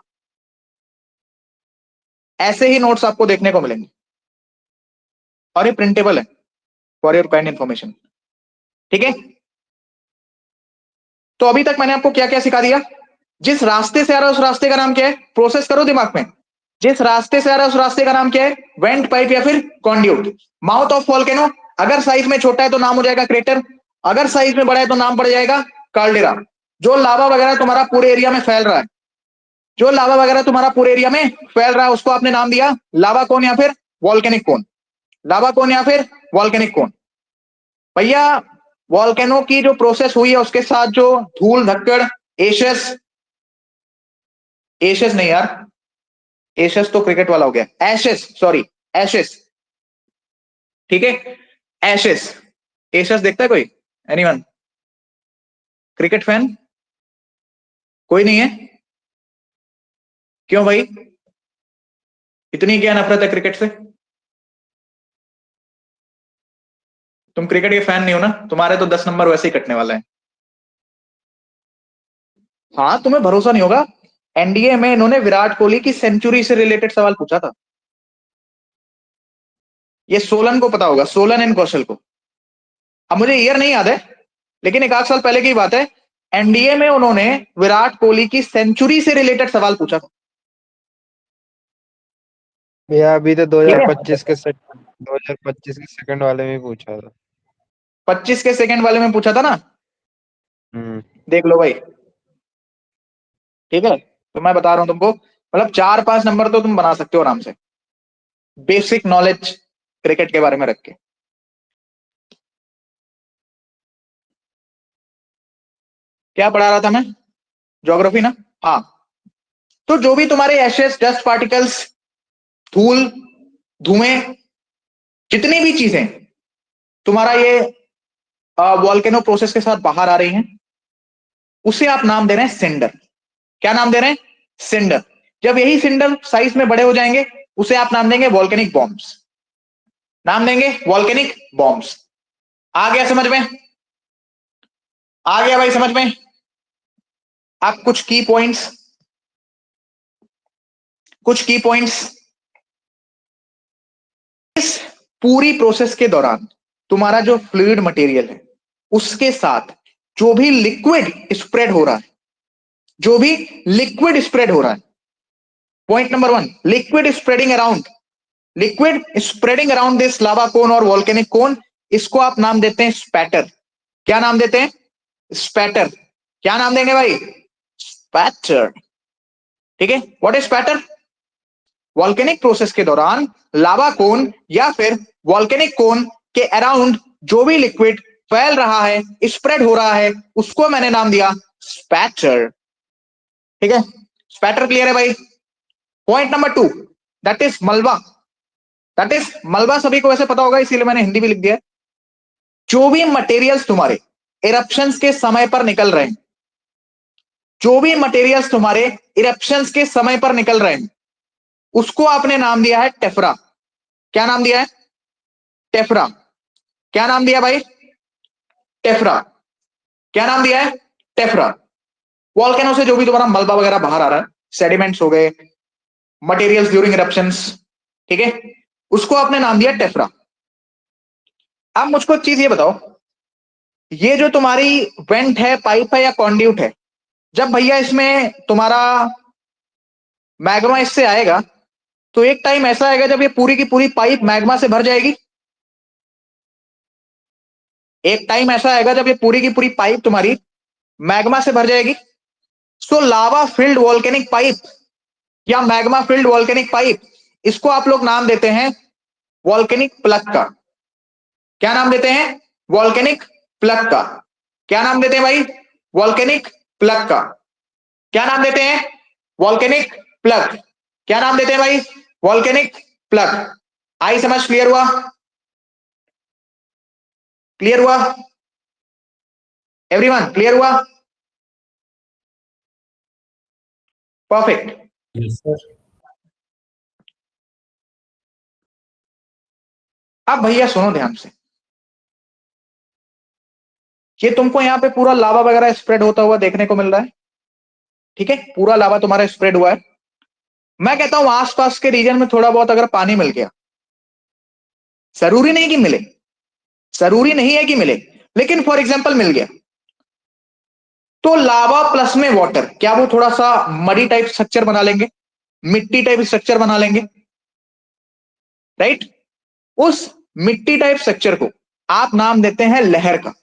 ऐसे ही नोट्स आपको देखने को मिलेंगे और ये प्रिंटेबल है फॉर योर काइंड इंफॉर्मेशन। ठीक है? तो अभी तक मैंने आपको क्या क्या सिखा दिया? जिस रास्ते से आ रहा है उस रास्ते का नाम क्या है? प्रोसेस करो दिमाग में। जिस रास्ते से आ रहा है उस रास्ते का नाम क्या है? वेंट पाइप या फिर कॉन्ड्यूट। माउथ ऑफ वॉल्केनो, अगर साइज में छोटा है तो नाम हो जाएगा क्रेटर, अगर साइज में बड़ा है तो नाम पड़ जाएगा कार्डेरा। जो लावा वगैरह तुम्हारा पूरे एरिया में फैल रहा है, जो लावा वगैरह तुम्हारा पूरे एरिया में फैल रहा है, उसको आपने नाम दिया लावा कोन या फिर वॉल्केनिक कोन। लावा कोन या फिर वॉल्केनिक कोन। भैया वॉल्केनो की जो प्रोसेस हुई है उसके साथ जो धूल धक्कड़, एशेस, एशेस नहीं यार, एशेस तो क्रिकेट वाला हो गया, एशेस, सॉरी, एशेस। ठीक है? एशेस, एशेस देखता है कोई? एनीवन? क्रिकेट फैन कोई नहीं है? क्यों भाई, इतनी क्या नफरत है क्रिकेट से? तुम क्रिकेट के फैन नहीं हो ना, तुम्हारे तो 10 नंबर वैसे ही कटने वाला है। हाँ, तुम्हें भरोसा नहीं होगा, एनडीए में इन्होंने विराट कोहली की सेंचुरी से रिलेटेड सवाल पूछा था। ये सोलन को पता होगा, सोलन एंड कौशल को। अब मुझे ईयर नहीं याद है, लेकिन 1 साल पहले की बात है, एनडीए में उन्होंने विराट कोहली की सेंचुरी से रिलेटेड सवाल पूछा था। भैया अभी तो ठीक है? 2025 के 2025 के सेकंड वाले में पूछा था। 25 के सेकंड वाले में पूछा था ना? देख लो भाई। ठीक है? तो मैं बता रहा हूं तुमको, मतलब 4-5 नंबर तो तुम बना सकते हो आराम से, बेसिक नॉलेज क्रिकेट के बारे में रख के। क्या पढ़ा रहा था मैं? ज्योग्राफी ना? हाँ। तो जो भी तुम्हारे एशेस, डस्ट पार्टिकल्स, धूल, धुएं, जितनी भी चीजें तुम्हारा ये वॉल्केनो प्रोसेस के साथ बाहर आ रही हैं, उसे आप नाम दे रहे हैं सिंडर। क्या नाम दे रहे हैं? सिंडर। जब यही सिंडर साइज में बड़े हो जाएंगे, उसे आप नाम देंगे वॉल्केनिक बॉम्ब्स। नाम देंगे वॉल्केनिक बॉम्ब्स। आ गया समझ में? आ गया भाई समझ में? आप कुछ की पॉइंट्स इस पूरी प्रोसेस के दौरान तुम्हारा जो फ्लूइड मटेरियल है उसके साथ जो भी लिक्विड स्प्रेड हो रहा है, जो भी लिक्विड स्प्रेड हो रहा है, point number 1, liquid spreading around this lava cone और वॉल्केनिक कोन, इसको आप नाम देते हैं स्पैटर। क्या नाम देते हैं? स्पैटर। क्या नाम देंगे भाई? स्पैटर। ठीक है? What is spatter? Volcanic process के दौरान लावा कोन या फिर वॉल्केनिक कोन के अराउंड जो भी लिक्विड फैल रहा है, स्प्रेड हो रहा है, उसको मैंने नाम दिया स्पैटर। ठीक है, स्पैटर क्लियर है भाई। पॉइंट नंबर 2 दैट इज मलबा। दैट इज मलबा सभी को वैसे पता होगा, इसीलिए मैंने हिंदी भी लिख दिया। जो भी मटेरियल्स तुम्हारे इरप्शंस के समय पर निकल रहे हैं, जो भी मटेरियल्स तुम्हारे इरप्शंस के समय पर निकल रहे हैं, उसको आपने नाम दिया है टेफ्रा। क्या नाम दिया है? टेफ्रा। क्या नाम दिया भाई? टेफ्रा। क्या नाम दिया है? टेफ्रा। वॉल्केनो से जो भी तुम्हारा मलबा वगैरह बाहर आ रहा है, सेडिमेंट्स हो गए, मटेरियल्स ड्यूरिंग इरप्शंस, ठीक है, उसको आपने नाम दिया टेफ्रा। अब मुझको एक चीज ये बताओ, ये जो तुम्हारी वेंट है, पाइप है या कॉन्ड्यूट है, जब भैया इसमें तुम्हारा मैग्मा इससे आएगा, तो एक टाइम ऐसा आएगा जब ये पूरी की पूरी पाइप मैग्मा से भर जाएगी। एक टाइम ऐसा आएगा जब ये पूरी की पूरी पाइप तुम्हारी मैग्मा से भर जाएगी। सो लावा फिल्ड वॉल्केनिक पाइप या मैग्मा फिल्ड वॉल्केनिक पाइप, इसको आप लोग नाम देते हैं वॉल्केनिक प्लग का। क्या नाम देते हैं? वॉल्केनिक प्लग का। क्या नाम देते हैं भाई? वॉल्केनिक प्लग का। क्या नाम देते हैं? Volcanic plug. क्या नाम देते हैं भाई? Volcanic plug. आई समझ? क्लियर हुआ? क्लियर हुआ एवरीवन? क्लियर हुआ? परफेक्ट। Yes sir. अब भैया सुनो ध्यान से, ये तुमको यहां पे पूरा लावा वगैरह स्प्रेड होता हुआ देखने को मिल रहा है, ठीक है, पूरा लावा तुम्हारा स्प्रेड हुआ है। मैं कहता हूं आसपास के रीजन में थोड़ा बहुत अगर पानी मिल गया, जरूरी नहीं कि मिले, जरूरी नहीं है कि मिले, लेकिन फॉर एग्जाम्पल मिल गया, तो लावा प्लस में वाटर, क्या वो थोड़ा सा मडी टाइप स्ट्रक्चर बना लेंगे, मिट्टी टाइप स्ट्रक्चर बना लेंगे, राइट? उस मिट्टी टाइप स्ट्रक्चर को आप नाम देते हैं लहर का।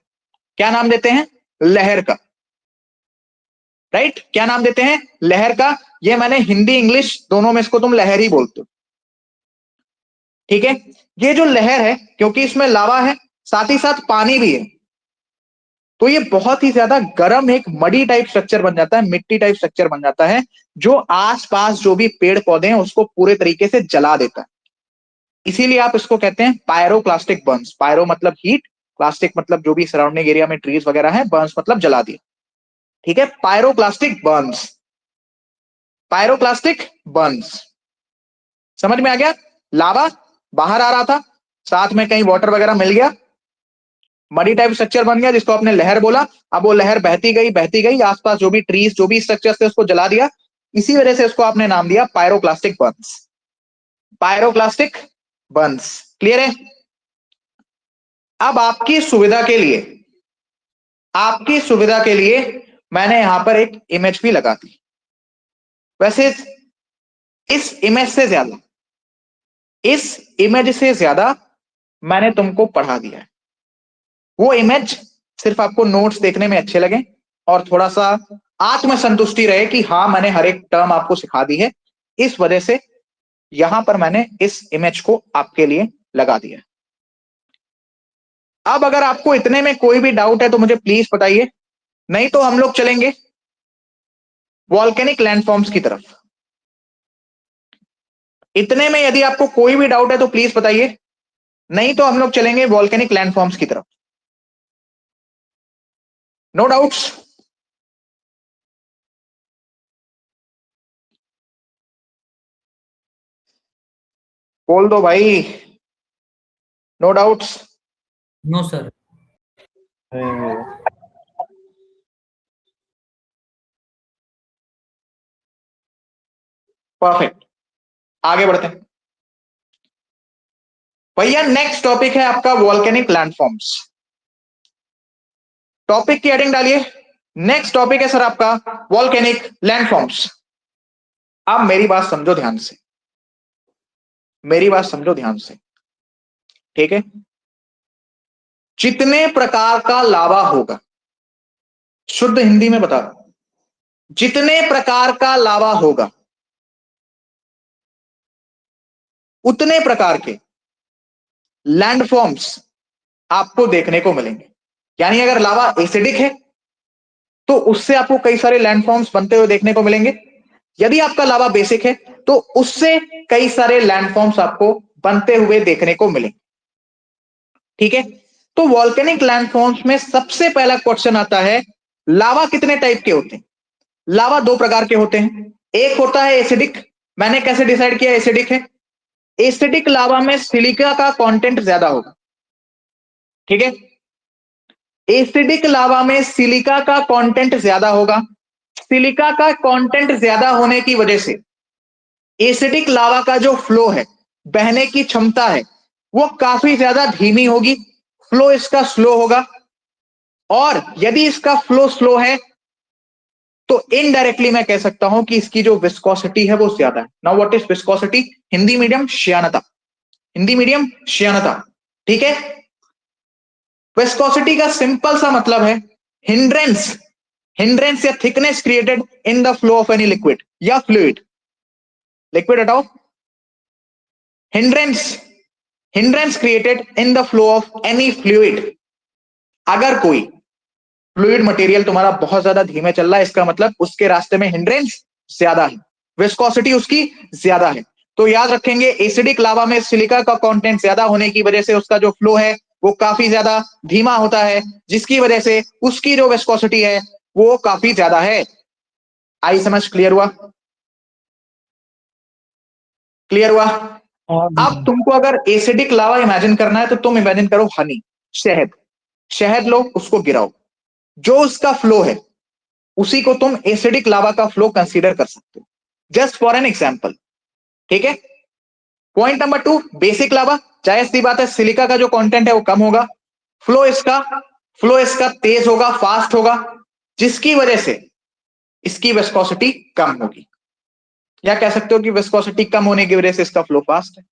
क्या नाम देते हैं? लहर का, राइट? क्या नाम देते हैं? लहर का। ये मैंने हिंदी इंग्लिश दोनों में इसको तुम लहर ही बोलते हो, ठीक है। ये जो लहर है, क्योंकि इसमें लावा है, साथ ही साथ पानी भी है, तो ये बहुत ही ज्यादा गर्म एक मडी टाइप स्ट्रक्चर बन जाता है, मिट्टी टाइप स्ट्रक्चर बन जाता है, जो आसपास जो भी पेड़ पौधे हैं उसको पूरे तरीके से जला देता है। इसीलिए आप इसको कहते हैं पायरोक्लास्टिक बर्न्स। पायरो मतलब हीट, प्लास्टिक मतलब जो भी सराउंडिंग एरिया में ट्रीज वगैरह है, बर्न्स मतलब जला दिया, ठीक है। Pyroclastic Burns, pyroclastic Burns. समझ में आ गया? लावा बाहर आ रहा था, साथ में कहीं वाटर वगैरह मिल गया, मडी टाइप स्ट्रक्चर बन गया जिसको आपने लहर बोला। अब वो लहर बहती गई, आसपास जो भी ट्रीज जो भी स्ट्रक्चर थे उसको जला दिया, इसी वजह से उसको आपने नाम दिया pyroclastic Burns. Pyroclastic Burns, clear है? अब आपकी सुविधा के लिए, आपकी सुविधा के लिए मैंने यहां पर एक इमेज भी लगा दी। वैसे इस इमेज से ज्यादा, इस इमेज से ज्यादा मैंने तुमको पढ़ा दिया है। वो इमेज सिर्फ आपको नोट्स देखने में अच्छे लगे और थोड़ा सा आत्मसंतुष्टि रहे कि हाँ मैंने हर एक टर्म आपको सिखा दी है, इस वजह से यहां पर मैंने इस इमेज को आपके लिए लगा दिया। अब अगर आपको इतने में कोई भी डाउट है तो मुझे प्लीज बताइए, नहीं तो हम लोग चलेंगे वॉल्केनिक लैंडफॉर्म्स की तरफ। इतने में यदि आपको कोई भी डाउट है तो प्लीज बताइए, नहीं तो हम लोग चलेंगे वॉल्केनिक लैंडफॉर्म्स की तरफ। No doubts? बोल दो भाई, no doubts? No sir. Perfect, आगे बढ़ते हैं भैया। नेक्स्ट टॉपिक है आपका वॉल्केनिक लैंडफॉर्म्स। टॉपिक की हेडिंग डालिए, नेक्स्ट टॉपिक है सर आपका वॉल्केनिक लैंडफॉर्म्स। अब मेरी बात समझो ध्यान से, मेरी बात समझो ध्यान से, ठीक है। जितने प्रकार का लावा होगा, शुद्ध हिंदी में बता, जितने प्रकार का लावा होगा उतने प्रकार के लैंडफॉर्म्स आपको देखने को मिलेंगे। यानी अगर लावा एसिडिक है तो उससे आपको कई सारे लैंडफॉर्म्स बनते हुए देखने को मिलेंगे। यदि आपका लावा बेसिक है तो उससे कई सारे लैंडफॉर्म्स आपको बनते हुए देखने को मिलेंगे। ठीक है, तो वॉल्केनिक लैंडफॉर्म्स में सबसे पहला क्वेश्चन आता है, लावा कितने टाइप के होते हैं? लावा दो प्रकार के होते हैं। एक होता है एसिडिक। मैंने कैसे डिसाइड किया एसिडिक है? एसिडिक लावा में सिलिका का कंटेंट ज्यादा होगा। ठीक है, एसिडिक लावा में सिलिका का कंटेंट ज्यादा होगा। सिलिका का कंटेंट ज्यादा होने की वजह से एसिडिक लावा का जो फ्लो है, बहने की क्षमता है, वो काफी ज्यादा धीमी होगी। फ्लो इसका स्लो होगा। और यदि इसका फ्लो स्लो है तो इनडायरेक्टली मैं कह सकता हूं कि इसकी जो विस्कोसिटी है वो ज्यादा है। Now what is viscosity? Hindi medium श्यानता। हिंदी मीडियम श्यानता। ठीक है, विस्कोसिटी का सिंपल सा मतलब है हिंड्रेंस, हिंड्रेंस या thickness created in the flow of any liquid या फ्लूइड। लिक्विड हटाओ, hindrance, hindrance created in the flow of any fluid. अगर कोई फ्लूइड मटेरियल तुम्हारा बहुत ज्यादा धीमे चल रहा है, इसका मतलब उसके रास्ते में हिंड्रेंस ज्यादा है, विस्कोसिटी उसकी ज्यादा है। तो याद रखेंगे एसिडिक लावा में सिलिका का कंटेंट ज्यादा होने की वजह से उसका जो फ्लो है वो काफी ज्यादा धीमा होता है, जिसकी वजह से उसकी जो विस्कोसिटी है वो काफी ज्यादा है। आई समझ? क्लियर हुआ? क्लियर हुआ? हाँ अब भैया। तुमको अगर एसिडिक लावा इमेजिन करना है तो तुम इमेजिन करो हनी, शहद। शहद लो, उसको गिराओ, जो उसका फ्लो है उसी को तुम एसिडिक लावा का फ्लो कंसीडर कर सकते हो, जस्ट फॉर एन एग्जाम्पल। ठीक है, पॉइंट नंबर 2, बेसिक लावा। जाहिर सी बात है सिलिका का जो कंटेंट है वो कम होगा, फ्लो इसका फ्लो इसका तेज होगा, फास्ट होगा, जिसकी वजह से इसकी विस्कोसिटी कम होगी। या कह सकते हो कि विस्कोसिटी कम होने की वजह से इसका फ्लो फास्ट है।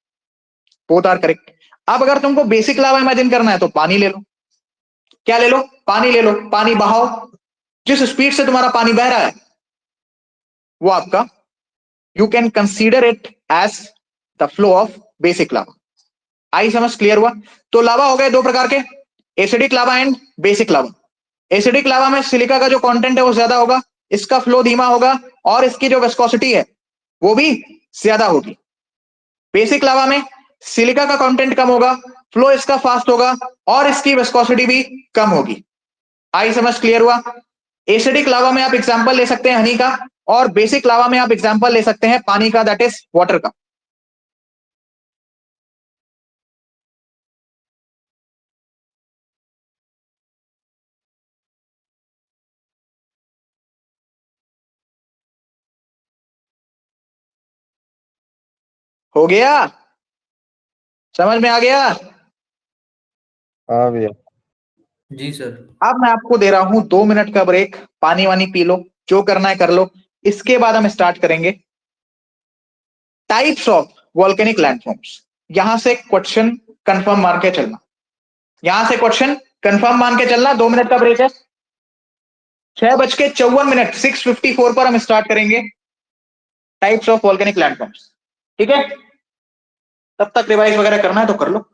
Both are correct. अब अगर तुमको बेसिक लावा इमेजिन करना है तो पानी ले लो। क्या ले लो? पानी ले लो। पानी बहाओ, जिस स्पीड से तुम्हारा पानी बह रहा है वो आपका, you can consider it as the flow of basic lava. आई समझ? क्लियर हुआ? तो लावा हो गए दो प्रकार के, acidic lava and basic lava. Acidic lava में सिलिका का जो कंटेंट है वो ज्यादा होगा, इसका फ्लो धीमा होगा और इसकी जो विस्कोसिटी है वो भी ज्यादा होगी। बेसिक लावा में सिलिका का कंटेंट कम होगा, फ्लो इसका फास्ट होगा और इसकी विस्कोसिटी भी कम होगी। आई समझ? क्लियर हुआ? एसिडिक लावा में आप एग्जांपल ले सकते हैं हनी का, और बेसिक लावा में आप एग्जांपल ले सकते हैं पानी का, दैट इज वाटर का। हो गया? समझ में आ गया? हाँ भैया। जी सर। अब मैं आपको दे रहा हूं 2 मिनट का ब्रेक, पानी वानी पी लो, जो करना है कर लो। इसके बाद हम स्टार्ट करेंगे टाइप्स ऑफ वॉल्केनिक लैंडफॉर्म्स। यहां से क्वेश्चन कंफर्म मान के चलना, यहां से क्वेश्चन कंफर्म मान के चलना। 2 मिनट का ब्रेक है, 6:54, 6:54 पर हम स्टार्ट करेंगे टाइप्स ऑफ वॉल्केनिक लैंडफॉर्म्स। ठीक है, तब तक रिवाइज वगैरह करना है तो कर लो।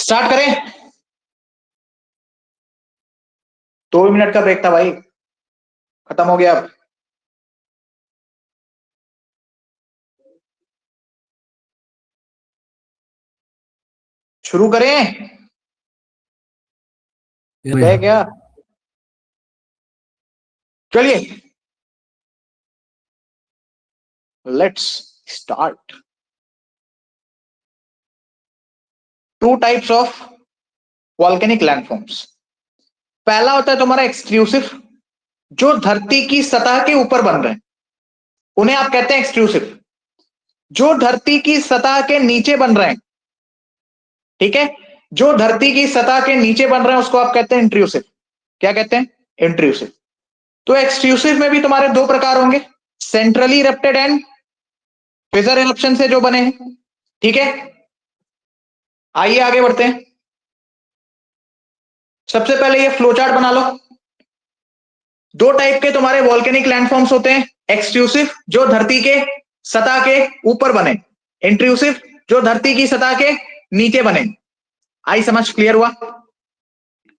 स्टार्ट करें? 2 मिनट का ब्रेक था भाई, खत्म हो गया अब। शुरू करें? है क्या? चलिए let's start. 2 types of volcanic landforms. पहला होता है तुम्हारा एक्सट्रूसिव, जो धरती की सतह के ऊपर बन रहे हैं, उन्हें आप कहते हैं एक्सट्रूसिव। जो धरती की सतह के नीचे बन रहे हैं, ठीक है, जो धरती की सतह के नीचे बन रहे हैं उसको आप कहते हैं इंट्रूसिव। क्या कहते हैं? इंट्रूसिव। तो एक्सट्रूसिव में भी तुम्हारे 2 प्रकार होंगे, सेंट्रली इरप्टेड एंड फिजर इरप्शन से जो बने हैं। ठीक है, आइए आगे बढ़ते हैं। सबसे पहले ये फ्लो चार्ट बना लो। 2 टाइप के तुम्हारे वॉल्केनिक लैंडफॉर्म्स होते हैं, एक्सट्रूसिव जो धरती के सतह के ऊपर बने, इंट्रूसिव जो धरती की सतह के नीचे बने। आई समझ? क्लियर हुआ?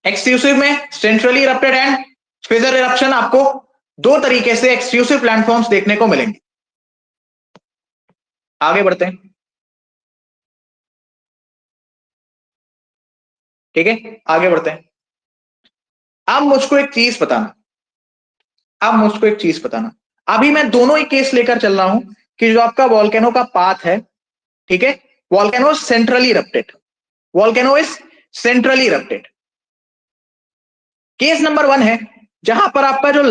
एक्सट्रूसिव में सेंट्रली इरप्टेड एंड फिजर इरप्शन, आपको 2 तरीके से एक्सट्रूसिव लैंडफॉर्म्स देखने को मिलेंगे। आगे बढ़ते हैं। ठीक है, आगे बढ़ते हैं। अब मुझको एक चीज बताना, अभी मैं दोनों ही केस लेकर चल रहा हूं कि जो आपका वॉल्केनो का पाथ है, ठीक है, volcano centrally erupted, volcano is centrally erupted. Case number 1 है जहां पर आपका जो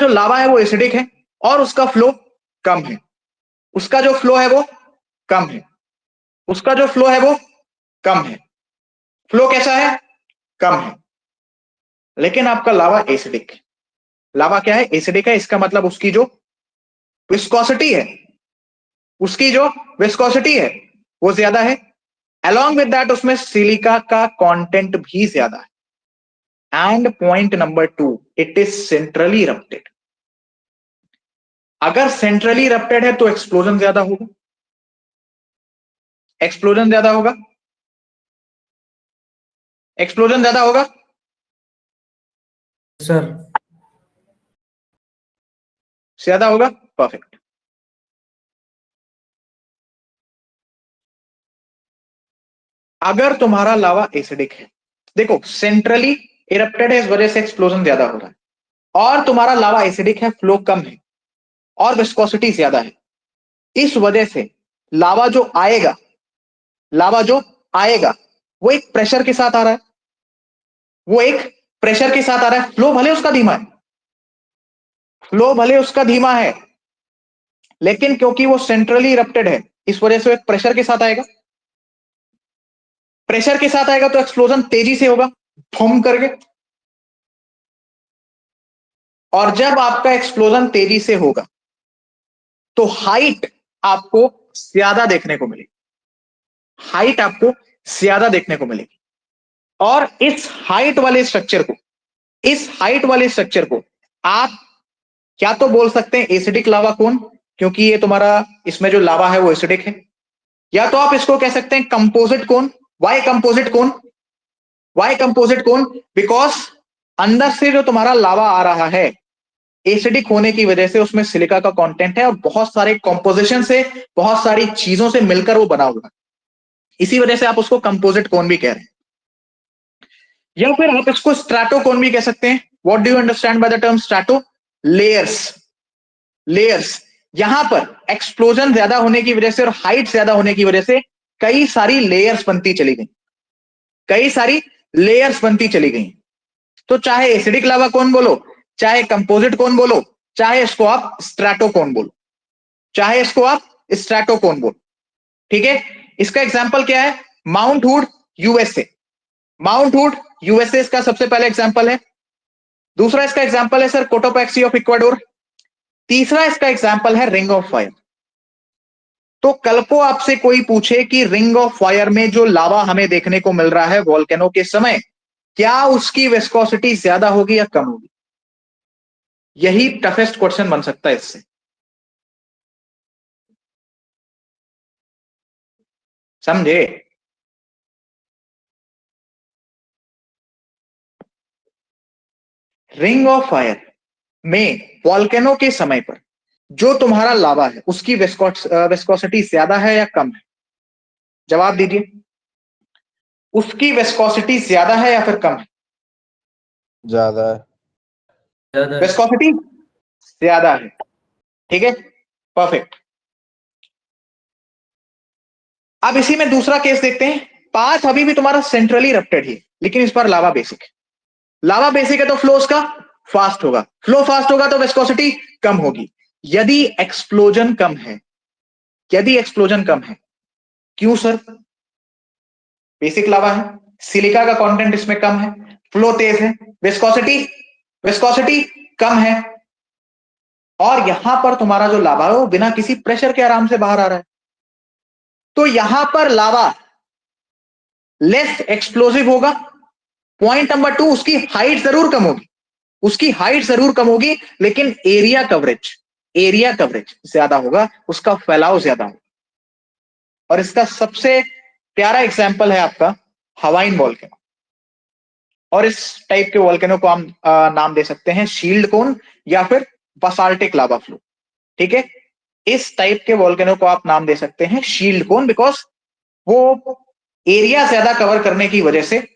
लावा है वो एसिडिक है और उसका फ्लो कम है, उसका जो फ्लो है वो कम है, फ्लो कैसा है? कम है। लेकिन आपका लावा एसिडिक है। लावा क्या है? एसिडिक है। इसका मतलब उसकी जो विस्कोसिटी है वो ज्यादा है। अलॉन्ग विद दैट उसमें सिलिका का कंटेंट भी ज्यादा है। And point number 2, it is centrally erupted. अगर सेंट्रली इरप्टेड है तो एक्सप्लोजन ज्यादा होगा, एक्सप्लोजन ज्यादा होगा। परफेक्ट। अगर तुम्हारा लावा एसिडिक है, देखो सेंट्रली इरप्टेड है, इस वजह से एक्सप्लोजन ज्यादा हो रहा है, और तुम्हारा लावा एसिडिक है, फ्लो कम है और विस्कोसिटी ज्यादा है। इस वजह से लावा जो आएगा वो एक प्रेशर के साथ आ रहा है, फ्लो भले उसका धीमा है, लेकिन क्योंकि वो सेंट्रली इरप्टेड है इस वजह से एक प्रेशर के साथ आएगा, तो एक्सप्लोजन तेजी से होगा, फूम करके। और जब आपका एक्सप्लोजन तेजी से होगा तो हाइट आपको ज्यादा देखने को मिलेगी, और इस हाइट वाले स्ट्रक्चर को आप क्या तो बोल सकते हैं एसिडिक लावा कोन, क्योंकि ये तुम्हारा इसमें जो लावा है वो एसिडिक है, या तो आप इसको कह सकते हैं composite cone. Why composite cone? Because अंदर से जो तुम्हारा लावा आ रहा है एसिडिक होने की वजह से उसमें सिलिका का कंटेंट है और बहुत सारे कंपोजिशन से, बहुत सारी चीजों से मिलकर वो बना हुआ है, इसी वजह से आप उसको कंपोजिट कोन भी कह रहे हैं, या फिर आप इसको स्ट्रैटो कोन भी कह सकते हैं। What do you understand by the term strato? Layers. यहां पर एक्सप्लोजन ज्यादा होने की वजह से और हाइट ज्यादा होने की वजह से कई सारी लेयर्स बनती चली गई। तो चाहे एसिडिक लावा कोन बोलो, चाहे कंपोजिट कोन बोलो, चाहे इसको आप स्ट्रैटो कोन बोलो, ठीक है। इसका एग्जांपल क्या है? माउंट हुड यूएसए इसका सबसे पहले एग्जांपल है। दूसरा इसका एग्जांपल है सर कोटोपैक्सी ऑफ इक्वाडोर। तीसरा इसका एग्जांपल है रिंग ऑफ फायर। तो कल को आपसे कोई पूछे कि रिंग ऑफ फायर में जो लावा हमें देखने को मिल रहा है वॉल्केनो के समय, क्या उसकी विस्कोसिटी ज्यादा होगी या कम होगी? यही टफेस्ट क्वेश्चन बन सकता है इससे। समझे? रिंग ऑफ फायर में वॉल्केनो के समय पर जो तुम्हारा लावा है उसकी विस्कोसिटी ज्यादा है या कम है? जवाब दीजिए। उसकी विस्कोसिटी ज्यादा है या फिर कम है? ज्यादा है। ज्यादा है। विस्कोसिटी ज्यादा है। ठीक है, परफेक्ट। अब इसी में दूसरा केस देखते हैं। पाथ अभी भी तुम्हारा सेंट्रली इरप्टेड है, लेकिन इस बार लावा बेसिक है। लावा बेसिक है तो फ्लो उसका फास्ट होगा, फ्लो फास्ट होगा तो विस्कोसिटी कम होगी। यदि एक्सप्लोजन कम है, यदि एक्सप्लोजन कम है, क्यों सर? बेसिक लावा है, सिलिका का कंटेंट इसमें कम है, फ्लो तेज है, विस्कोसिटी विस्कोसिटी कम है, और यहां पर तुम्हारा जो लावा है वो बिना किसी प्रेशर के आराम से बाहर आ रहा है। तो यहां पर लावा लेस एक्सप्लोसिव होगा। पॉइंट नंबर 2, उसकी हाइट जरूर कम होगी, उसकी हाइट जरूर कम होगी, लेकिन एरिया कवरेज ज्यादा होगा, उसका फैलाव ज्यादा होगा। और इसका सबसे प्यारा एग्जांपल है आपका हवाइन वॉल्केनो। और इस टाइप के वॉल्केनो को हम नाम दे सकते हैं शील्ड कोन या फिर बसाल्टिक लावा फ्लो। ठीक है, इस टाइप के वॉल्केनो को आप नाम दे सकते हैं शील्ड कोन, बिकॉज वो एरिया ज्यादा कवर करने की वजह से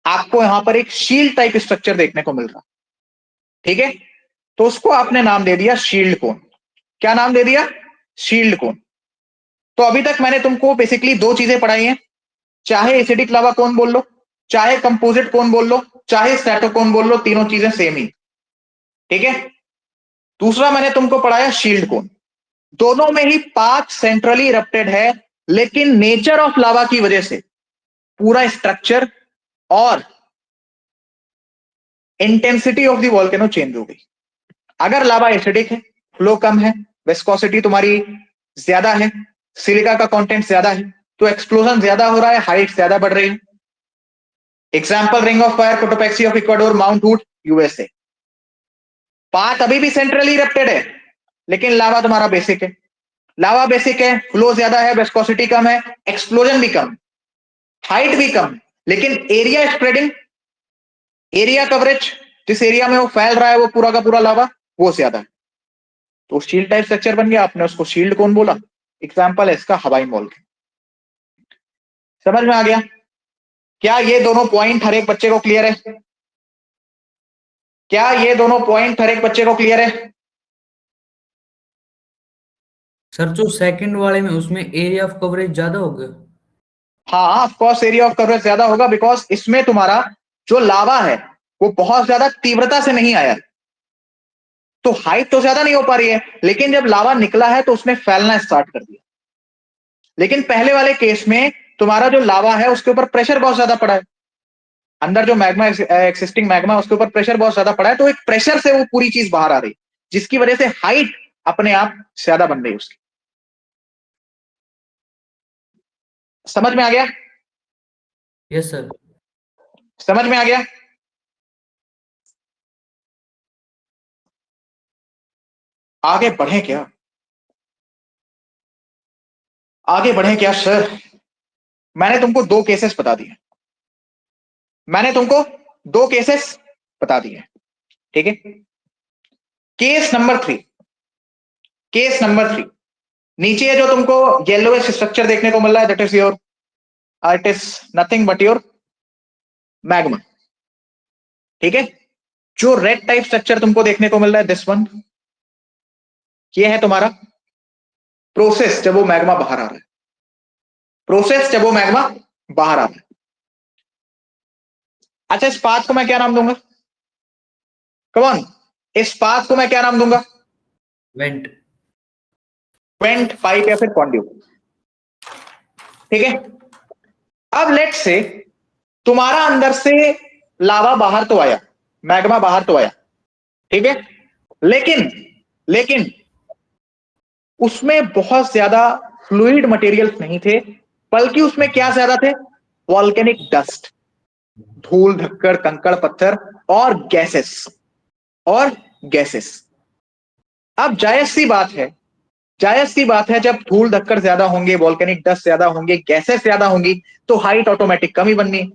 आपको यहां पर एक शील्ड टाइप स्ट्रक्चर देखने को मिल रहा। ठीक है, तो उसको आपने नाम दे दिया शील्ड कोन। क्या नाम दे दिया? शील्ड कोन। तो अभी तक मैंने तुमको बेसिकली दो चीजें पढ़ाई हैं, चाहे एसिडिक लावा कोन बोल लो, चाहे कंपोजिट कोन बोल लो, चाहे स्ट्रैटोकोन बोल लो, तीनों चीजें सेम ही। ठीक है, दूसरा मैंने तुमको पढ़ाया शील्ड कोन। दोनों में ही पाथ सेंट्रली इरप्टेड है, लेकिन नेचर ऑफ लावा की वजह से पूरा स्ट्रक्चर और intensity of the volcano change हो गई। अगर लावा एसिडिक है, फ्लो कम है, विस्कोसिटी तुम्हारी ज्यादा है, सिलिका का कंटेंट ज्यादा है, तो एक्सप्लोजन ज्यादा हो रहा है, हाइट ज्यादा बढ़ रही है। Example ring of fire, Cotopaxi of Ecuador, mount hood, USA. Path अभी भी सेंट्रली इरप्टेड है, लेकिन लावा तुम्हारा बेसिक है। लावा बेसिक है, फ्लो ज्यादा है, विस्कोसिटी कम है, एक्सप्लोजन भी कम, हाइट भी कम, लेकिन एरिया स्प्रेडिंग, एरिया कवरेज, जिस एरिया में वो फैल रहा है वो पूरा का पूरा लावा, वो ज्यादा है। तो शील्ड टाइप स्ट्रक्चर बन गया, आपने उसको शील्ड कोन बोला। एग्जांपल है इसका हवाई वॉल्केनो। समझ में आ गया? क्या ये दोनों पॉइंट हर एक बच्चे को क्लियर है? क्या ये दोनों पॉइंट हर एक बच्चे को क्लियर है? सर जो सेकंड वाले में उसमें एरिया ऑफ कवरेज ज्यादा होगा। हाँ, of course area of coverage ज्यादा होगा, बिकॉज इसमें तुम्हारा जो लावा है वो बहुत ज्यादा तीव्रता से नहीं आया, तो हाइट तो ज्यादा नहीं हो पा रही है, लेकिन जब लावा निकला है तो उसने फैलना स्टार्ट कर दिया। लेकिन पहले वाले केस में तुम्हारा जो लावा है उसके ऊपर प्रेशर बहुत ज्यादा पड़ा है, अंदर जो मैग्मा एक्सिस्टिंग मैग्मा उसके ऊपर प्रेशर बहुत ज्यादा पड़ा है, तो एक प्रेशर से वो पूरी चीज बाहर आ रही, जिसकी वजह से हाइट अपने आप ज्यादा बन रही उसकी। समझ में आ गया? Yes sir. समझ में आ गया? आगे बढ़े क्या? आगे बढ़े क्या सर? मैंने तुमको दो केसेस बता दिए, मैंने तुमको दो केसेस बता दिए। ठीक है, केस नंबर 3, केस नंबर 3, नीचे जो तुमको येलोइश स्ट्रक्चर देखने को मिल रहा है, that is your, it is nothing but your magma. ठीक है, जो रेड टाइप स्ट्रक्चर तुमको देखने को मिल रहा है, दिस वन, ये है तुम्हारा प्रोसेस जब वो मैग्मा बाहर आ रहा है, प्रोसेस जब वो मैग्मा बाहर आ रहा है। अच्छा, इस पाथ को मैं क्या नाम दूंगा? कम ऑन, इस पाथ को मैं क्या नाम दूंगा? वेंट। वेंट, पाइप या फिर कॉन्ड्यूट। ठीक है, अब लेट से तुम्हारा अंदर से लावा बाहर तो आया, मैग्मा बाहर तो आया, ठीक है, लेकिन उसमें बहुत ज्यादा फ्लूइड मटेरियल्स नहीं थे, बल्कि उसमें क्या ज्यादा थे? वॉल्केनिक डस्ट, धूल धक्कड़ कंकड़ पत्थर और गैसेस, और गैसेस। अब जायज सी बात है, जब धूल धक्कड़ ज्यादा होंगे, वॉल्केनिक डस्ट ज्यादा होंगे, गैसेस ज्यादा होंगी, तो हाइट ऑटोमेटिक कम ही बननी है।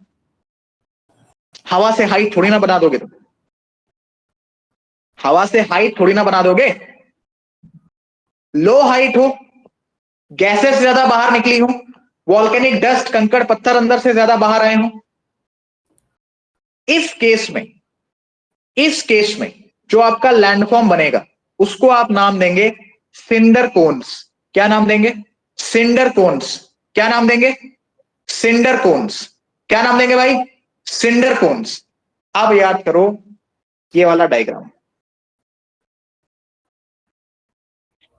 हवा से हाइट थोड़ी ना बना दोगे तुम, हवा से हाइट थोड़ी ना बना दोगे। लो हाइट हो, गैसेस ज्यादा बाहर निकली हो, वॉल्केनिक डस्ट कंकड़ पत्थर अंदर से ज्यादा बाहर आए हो, इस केस में जो आपका लैंडफॉर्म बनेगा उसको आप नाम देंगे सिंडर कोन्स। क्या नाम देंगे? Cinder cones. क्या नाम देंगे? Cinder cones. क्या नाम देंगे भाई? Cinder cones. अब याद करो ये वाला डायग्राम।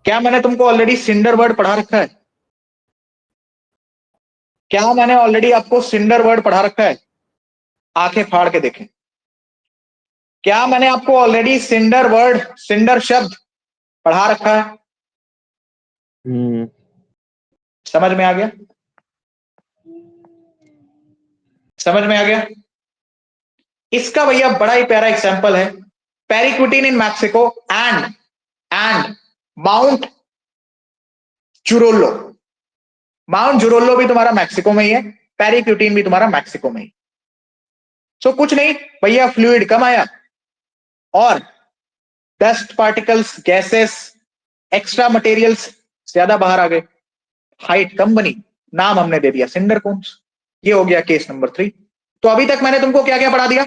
क्या मैंने तुमको ऑलरेडी सिंडर वर्ड पढ़ा रखा है? क्या मैंने ऑलरेडी आपको सिंडर वर्ड पढ़ा रखा है? आंखें फाड़ के देखें। क्या मैंने आपको ऑलरेडी सिंडर वर्ड, सिंडर शब्द पढ़ा रखा है? समझ में आ गया? समझ में आ गया? इसका भैया बड़ा ही प्यारा एग्जांपल है Paricutin in Mexico and Mount Jorullo. Mount Jorullo भी तुम्हारा मैक्सिको में ही है, पेरिक्विटीन भी तुम्हारा मैक्सिको में ही। सो कुछ नहीं भैया, फ्लूइड कम आया और dust particles, gases, extra materials ज्यादा बाहर आ गए, हाइट कम बनी, नाम हमने दे दिया सिंडर कोन्स। ये हो गया केस नंबर 3। तो अभी तक मैंने तुमको क्या क्या पढ़ा दिया?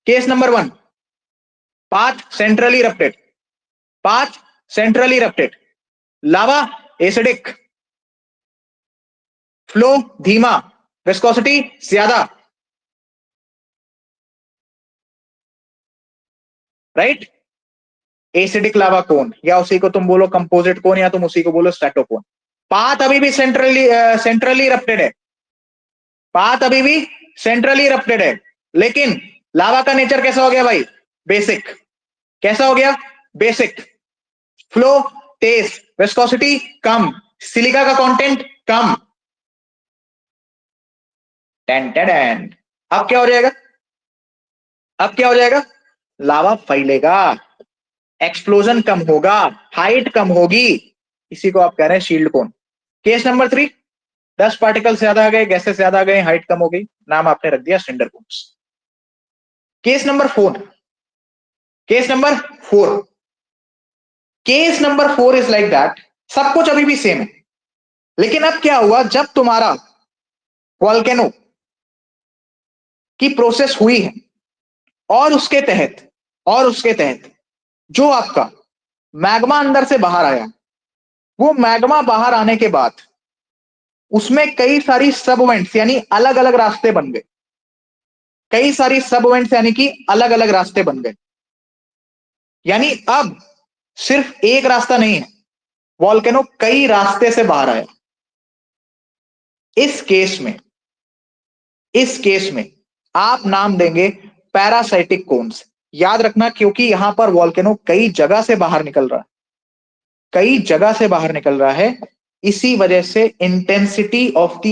Case number 1, path centrally erupted, path centrally erupted, lava acidic, flow धीमा, विस्कोसिटी ज्यादा, राइट? एसिडिक लावा कोन, या उसी को तुम बोलो कंपोजिट कोन, या तुम उसी को बोलो स्ट्रेटोकोन। पाथ अभी भी सेंट्रली इरप्टेड है, पाथ अभी भी सेंट्रली इरप्टेड है, लेकिन लावा का नेचर कैसा हो गया भाई? बेसिक। कैसा हो गया? बेसिक। फ्लो तेज, विस्कोसिटी कम, सिलिका का कंटेंट कम। टेन। अब क्या हो जाएगा? अब क्या हो जाएगा? लावा फैलेगा, एक्सप्लोजन कम होगा, हाइट कम होगी। इसी को आप कह रहे हैं शील्ड कोन। केस नंबर 3, 10 पार्टिकल ज्यादा आ गए, गैसेस ज्यादा आ गए, हाइट कम हो गई, नाम आपने रख दिया cinder cones. Case number 4, case number 4, case number 4 is like that. सब कुछ अभी भी सेम है, लेकिन अब क्या हुआ? जब तुम्हारा वॉल्केनो की प्रोसेस हुई है और उसके तहत जो आपका मैग्मा अंदर से बाहर आया, वो मैग्मा बाहर आने के बाद उसमें कई सारी सबवेंट्स यानी अलग अलग रास्ते बन गए, कई सारी सबवेंट्स यानी कि अलग अलग रास्ते बन गए। यानी अब सिर्फ एक रास्ता नहीं है, वॉल्केनो कई रास्ते से बाहर आया। इस केस में आप नाम देंगे पैरासाइटिक कोन्स। याद रखना, क्योंकि यहां पर वॉल्केनो कई जगह से बाहर निकल रहा है, कई जगह से बाहर निकल रहा है, इसी वजह से इंटेंसिटी ऑफ द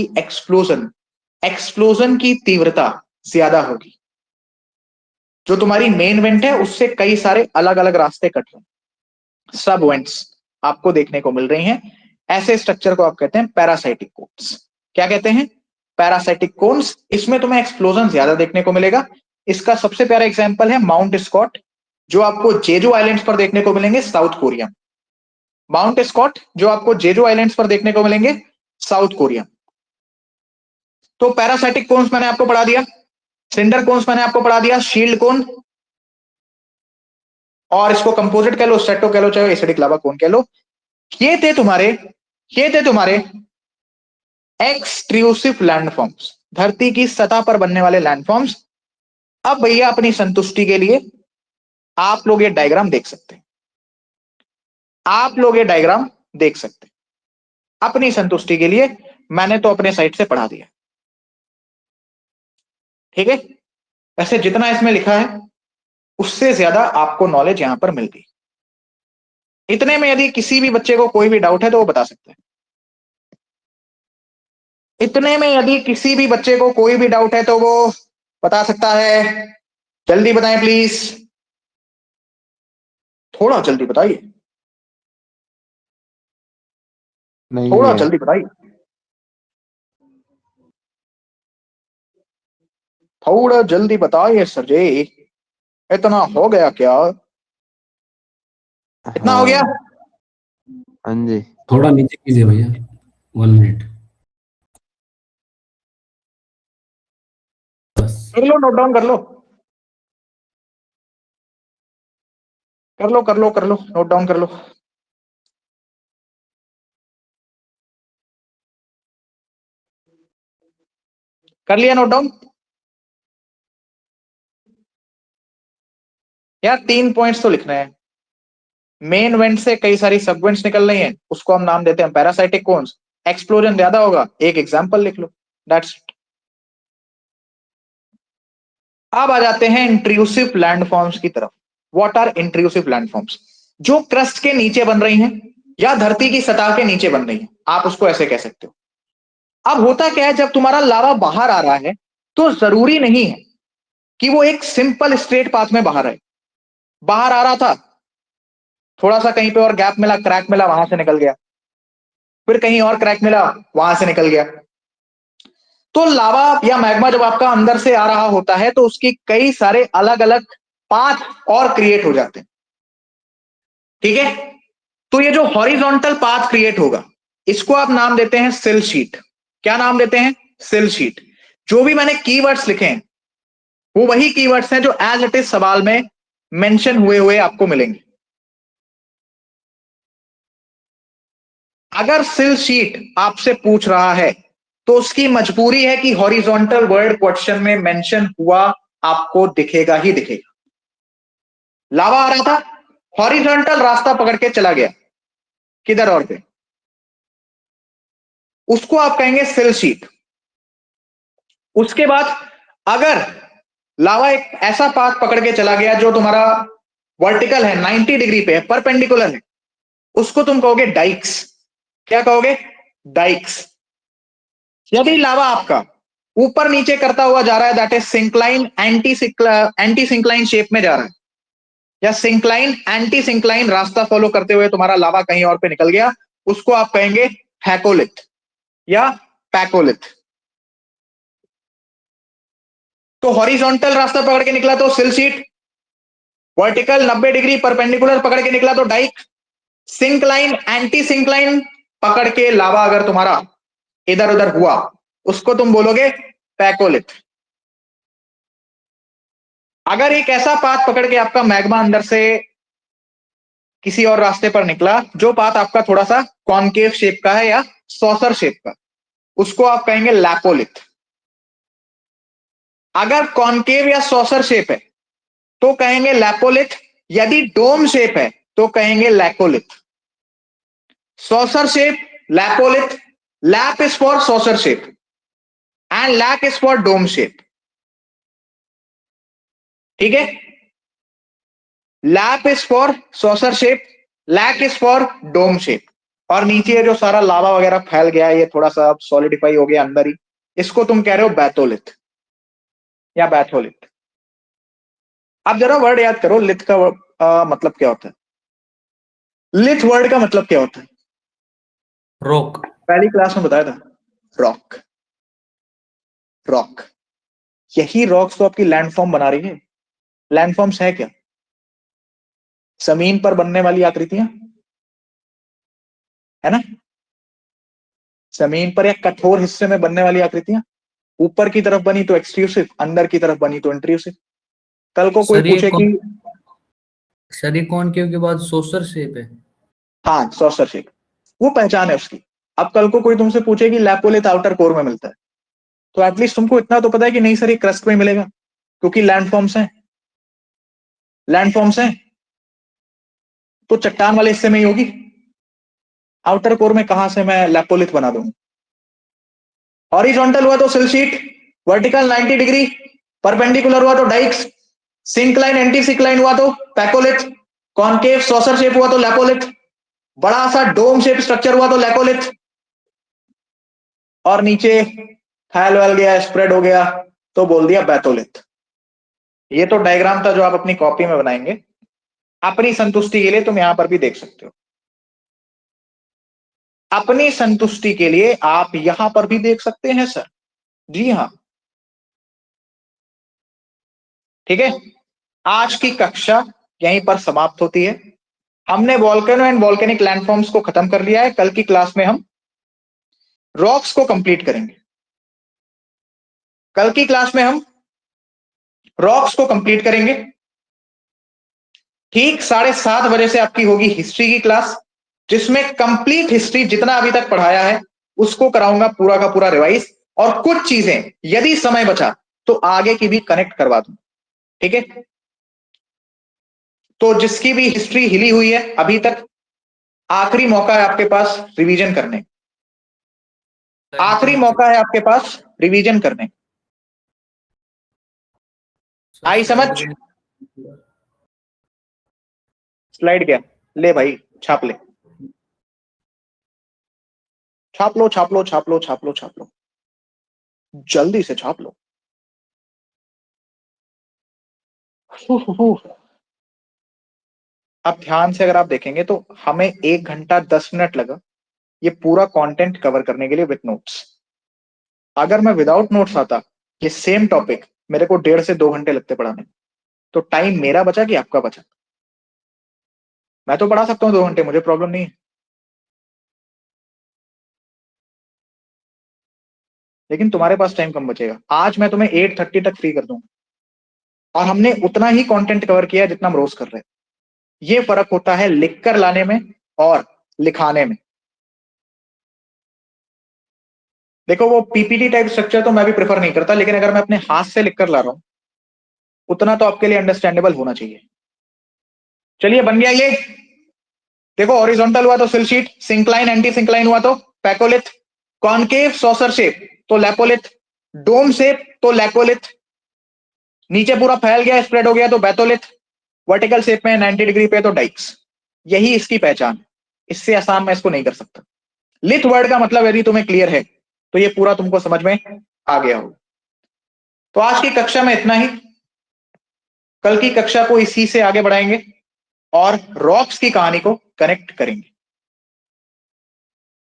एक्सप्लोजन की तीव्रता ज्यादा होगी। जो तुम्हारी मेन वेंट है उससे कई सारे अलग अलग रास्ते कट रहे हैं, सब वेंट्स आपको देखने को मिल रही हैं। ऐसे स्ट्रक्चर को आप कहते हैं पैरासाइटिक कोन्स। क्या कहते हैं? Parasitic cones. इसमें तुम्हें एक्सप्लोजन ज्यादा देखने को मिलेगा। इसका सबसे प्यारा एग्जांपल है माउंट स्कॉट, जो आपको जेजू आइलैंड्स पर देखने को मिलेंगे, साउथ कोरिया। माउंट स्कॉट जो आपको जेजू आइलैंड्स पर देखने को मिलेंगे, साउथ कोरिया। तो पैरासाइटिक कोन्स मैंने आपको पढ़ा दिया, सिंडर कोन्स मैंने आपको पढ़ा दिया, शील्ड कोन, और इसको कंपोजिट कह लो, स्ट्रेटो कह लो, चाहे एसिडिक लावा कोन कह लो। ये थे तुम्हारे एक्सट्रूसिव लैंडफॉर्म्स, धरती की सतह पर बनने वाले लैंडफॉर्म्स। अब भैया अपनी संतुष्टि के लिए आप लोग ये डायग्राम देख सकते हैं, आप लोग ये डायग्राम देख सकते हैं अपनी संतुष्टि के लिए। मैंने तो अपने साइड से पढ़ा दिया, ठीक है? वैसे जितना इसमें लिखा है उससे ज्यादा आपको नॉलेज यहां पर मिल गई। इतने में यदि किसी भी बच्चे को कोई भी डाउट है तो वो बता सकता है। इतने में यदि किसी भी बच्चे को कोई भी डाउट है तो वो बता सकता है। जल्दी बताएं प्लीज, थोड़ा जल्दी बताइए, नहीं थोड़ा है। जल्दी बताइए, थोड़ा जल्दी बताइए सर जी, इतना हो गया क्या? कितना हो गया? हाँ जी। थोड़ा नीचे कीजिए भैया, 1 मिनट बस। कर लो, नोट डाउन कर लो, कर लो कर लो कर लो, नोट डाउन कर लो। कर लिया नोट डाउन? यार 3 पॉइंट्स तो लिखना है। मेन वेंट से कई सारी सब वेंट्स निकल रही हैं, उसको हम नाम देते हैं पैरासाइटिक कोन्स। एक्सप्लोजन ज्यादा होगा, एक एग्जांपल लिख लो, दैट्स। अब आ जाते हैं इंट्रूसिव लैंडफॉर्म्स की तरफ। What are intrusive landforms? जो क्रस्ट के नीचे बन रही हैं या धरती की सतह के नीचे बन रही हैं, आप उसको ऐसे कह सकते हो। अब होता क्या है, जब तुम्हारा लावा बाहर आ रहा है तो जरूरी नहीं है कि वो एक सिंपल स्ट्रेट पाथ में बाहर आए। बाहर आ रहा था, थोड़ा सा कहीं पे और गैप मिला, क्रैक मिला, वहां से निकल गया, फिर कहीं और क्रैक मिला, वहां से निकल गया। तो लावा या मैग्मा जब आपका अंदर से आ रहा होता है तो उसकी कई सारे अलग अलग पाथ और क्रिएट हो जाते हैं। ठीक है, तो ये जो हॉरिजॉन्टल पाथ क्रिएट होगा, इसको आप नाम देते हैं सिल शीट। क्या नाम देते हैं? सिल शीट। जो भी मैंने कीवर्ड्स लिखे हैं वो वही कीवर्ड्स हैं जो एज इट इज सवाल में मेंशन हुए हुए आपको मिलेंगे। अगर सिल शीट आपसे पूछ रहा है तो उसकी मजबूरी है कि हॉरिजॉन्टल वर्ड क्वेश्चन में मेंशन हुआ आपको दिखेगा ही दिखेगा। लावा आ रहा था, हॉरिजॉन्टल रास्ता पकड़ के चला गया किधर और पे, उसको आप कहेंगे सिल शीट। उसके बाद अगर लावा एक ऐसा पाथ पकड़ के चला गया जो तुम्हारा वर्टिकल है, 90 डिग्री पे है, परपेंडिकुलर है, उसको तुम कहोगे डाइक्स। क्या कहोगे? डाइक्स। यदि लावा आपका ऊपर नीचे करता हुआ जा रहा है, that is syncline anti syncline shape में जा रहा है, या सिंक्लाइन एंटी सिंक्लाइन रास्ता फॉलो करते हुए तुम्हारा लावा कहीं और पे निकल गया, उसको आप कहेंगे फैकोलिथ या पैकोलिथ। तो हॉरिजॉन्टल रास्ता पकड़ के निकला तो सिल शीट, वर्टिकल 90 डिग्री परपेंडिकुलर पकड़ के निकला तो डाइक, सिंक्लाइन एंटी सिंक्लाइन पकड़ के लावा अगर तुम्हारा इधर उधर हुआ, उसको तुम बोलोगे पैकोलिथ। अगर एक ऐसा पाथ पकड़ के आपका मैग्मा अंदर से किसी और रास्ते पर निकला, जो पाथ आपका थोड़ा सा कॉनकेव शेप का है या सॉसर शेप का, उसको आप कहेंगे लैपोलिथ। अगर कॉनकेव या सॉसर शेप है तो कहेंगे लैपोलिथ, यदि डोम शेप है तो कहेंगे laccolith. Saucer shape, lapolith, lap is for saucer shape and lac is for dome shape. ठीक है, lap is for saucer shape, lac is for dome shape. और नीचे जो सारा लावा वगैरह फैल गया है, ये थोड़ा सा सॉलिडिफाई हो गया अंदर ही, इसको तुम कह रहे हो बैथोलिथ या बैथोलिथ। अब जरा वर्ड याद करो, लिथ का मतलब क्या होता है? लिथ वर्ड का मतलब क्या होता है? रॉक। पहली क्लास में बताया था, रॉक। रॉक, यही रॉक्स तो आपकी लैंडफॉर्म बना रही है। लैंडफॉर्म्स है क्या? जमीन पर बनने वाली आकृतियां, है ना? जमीन पर या कठोर हिस्से में बनने वाली आकृतियां, ऊपर की तरफ बनी तो एक्सट्रूसिव, अंदर की तरफ बनी तो इंट्रूसिव। कल को कोई सर ये पूछे कि सर ये कॉनकेव के बाद सोसर शेप है। हाँ सॉसर शेप, वो पहचान है उसकी। अब कल को कोई तुमसे पूछे कि लैपोलिथ आउटर कोर में मिलता है, तो एटलीस्ट तुमको इतना तो पता है कि नहीं सर ये क्रस्ट में मिलेगा, क्योंकि लैंडफॉर्म्स हैं। लैंडफॉर्म्स हैं तो चट्टान वाले हिस्से में ही होगी। आउटर कोर में कहां से मैं लैपोलिथ बना दूंगा? हॉरिजॉन्टल हुआ तो सिल शीट, वर्टिकल 90 डिग्री, परपेंडिकुलर हुआ तो डाइक्स, सिंक्लाइन एंटी सिंक्लाइन हुआ तो पैकोलिथ, कॉनकेव सॉसर शेप हुआ तो लैपोलिथ, बड़ा सा डोम शेप स्ट्रक्चर हुआ तो लैपोलिथ, और नीचे फैल वैल गया, स्प्रेड हो गया तो बोल दिया बैथोलिथ। ये तो डायग्राम था जो आप अपनी कॉपी में बनाएंगे। अपनी संतुष्टि के लिए तुम यहां पर भी देख सकते हो, अपनी संतुष्टि के लिए आप यहां पर भी देख सकते हैं सर। जी हां, ठीक है। आज की कक्षा यहीं पर समाप्त होती है। हमने वॉल्केनो एंड वॉल्केनिक लैंडफॉर्म्स को खत्म कर लिया है। कल की क्लास में हम रॉक्स को कंप्लीट करेंगे। कल की क्लास में हम रॉक्स को कंप्लीट करेंगे। ठीक 7:30 बजे से आपकी होगी हिस्ट्री की क्लास, जिसमें कंप्लीट हिस्ट्री जितना अभी तक पढ़ाया है उसको कराऊंगा पूरा का पूरा रिवाइज, और कुछ चीजें यदि समय बचा तो आगे की भी कनेक्ट करवा दूं। ठीक है, तो जिसकी भी हिस्ट्री हिली हुई है अभी तक, आखिरी मौका है आपके पास रिवीजन करने, आखिरी मौका है आपके पास रिवीजन करने। आई समझ? स्लाइड क्या? ले भाई छाप ले, छाप लो छाप लो छाप लो छाप लो छाप लो, जल्दी से छाप लो। अब ध्यान से अगर आप देखेंगे तो हमें 1 घंटा 10 मिनट लगा ये पूरा कंटेंट कवर करने के लिए विद नोट्स। अगर मैं विदाउट नोट्स आता, ये सेम टॉपिक मेरे को 1.5 से 2 घंटे लगते पढ़ाने में। तो टाइम मेरा बचा कि आपका बचा? मैं तो पढ़ा सकता हूं 2 घंटे, मुझे प्रॉब्लम नहीं है, लेकिन तुम्हारे पास टाइम कम बचेगा। आज मैं तुम्हें 8:30 तक फ्री कर दूंगा, और हमने उतना ही कंटेंट कवर किया जितना हम रोज कर रहे हैं। ये फर्क होता है लिखकर लाने में और लिखाने में। देखो वो पीपीटी टाइप स्ट्रक्चर तो मैं भी प्रेफर नहीं करता, लेकिन अगर मैं अपने हाथ से लिखकर ला रहा हूं उतना तो आपके लिए अंडरस्टैंडेबल होना चाहिए। चलिए बन गया ये। देखो हॉरिजॉन्टल हुआ तो सिल शीट, सिंक्लाइन एंटी सिंक्लाइन हुआ तो पैकोलिथ, कॉनकेव सॉसर शेप तो लैपोलिथ, डोम शेप तो लैकोलिथ, नीचे पूरा फैल गया स्प्रेड हो गया तो बैथोलिथ, वर्टिकल शेप में 90 डिग्री पे तो डाइक्स। यही इसकी पहचान है, इससे आसान मैं इसको नहीं कर सकता। लिथ वर्ड का मतलब यदि तुम्हें क्लियर है तो ये पूरा तुमको समझ में आ गया होगा। तो आज की कक्षा में इतना ही, कल की कक्षा को इसी से आगे बढ़ाएंगे और रॉक्स की कहानी को कनेक्ट करेंगे।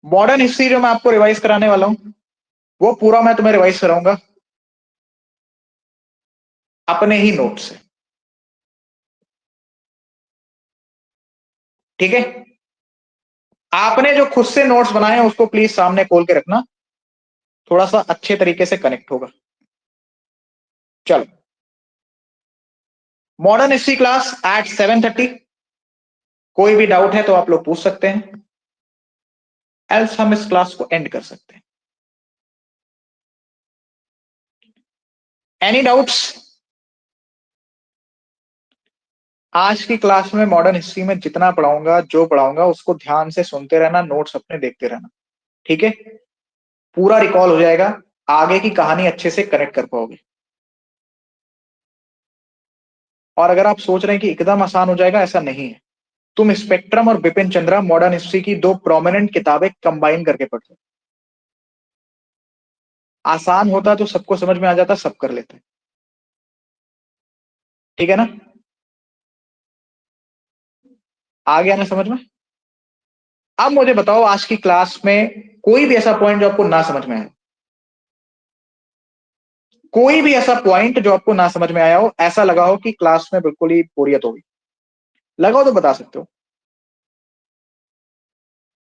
मॉडर्न हिस्ट्री जो मैं आपको रिवाइज कराने वाला हूं वो पूरा मैं तुम्हें रिवाइज कराऊंगा अपने ही नोट से। ठीक है, आपने जो खुद से नोट्स बनाए हैं उसको प्लीज सामने खोल के रखना, थोड़ा सा अच्छे तरीके से कनेक्ट होगा। चलो, मॉडर्न हिस्ट्री क्लास एट 7:30। कोई भी डाउट है तो आप लोग पूछ सकते हैं, एल्स हम इस क्लास को एंड कर सकते हैं। Any doubts? आज की क्लास में मॉडर्न हिस्ट्री में जितना पढ़ाऊंगा, जो पढ़ाऊंगा उसको ध्यान से सुनते रहना, नोट्स अपने देखते रहना। ठीक है, पूरा रिकॉल हो जाएगा, आगे की कहानी अच्छे से कनेक्ट कर पाओगे। और अगर आप सोच रहे हैं कि एकदम आसान हो जाएगा, ऐसा नहीं है। तुम स्पेक्ट्रम और बिपिन चंद्रा मॉडर्न हिस्ट्री की 2 प्रोमिनेंट किताबें कंबाइन करके पढ़ते। आसान होता तो सबको समझ में आ जाता, सब कर लेते। ठीक है ना? आ गया ना समझ में? अब मुझे बताओ आज की क्लास में कोई भी ऐसा पॉइंट जो आपको ना समझ में आया, कोई भी ऐसा पॉइंट जो आपको ना समझ में आया हो, ऐसा लगा हो कि क्लास में बिल्कुल ही बोरियत होगी, लगा हो तो बता सकते हो,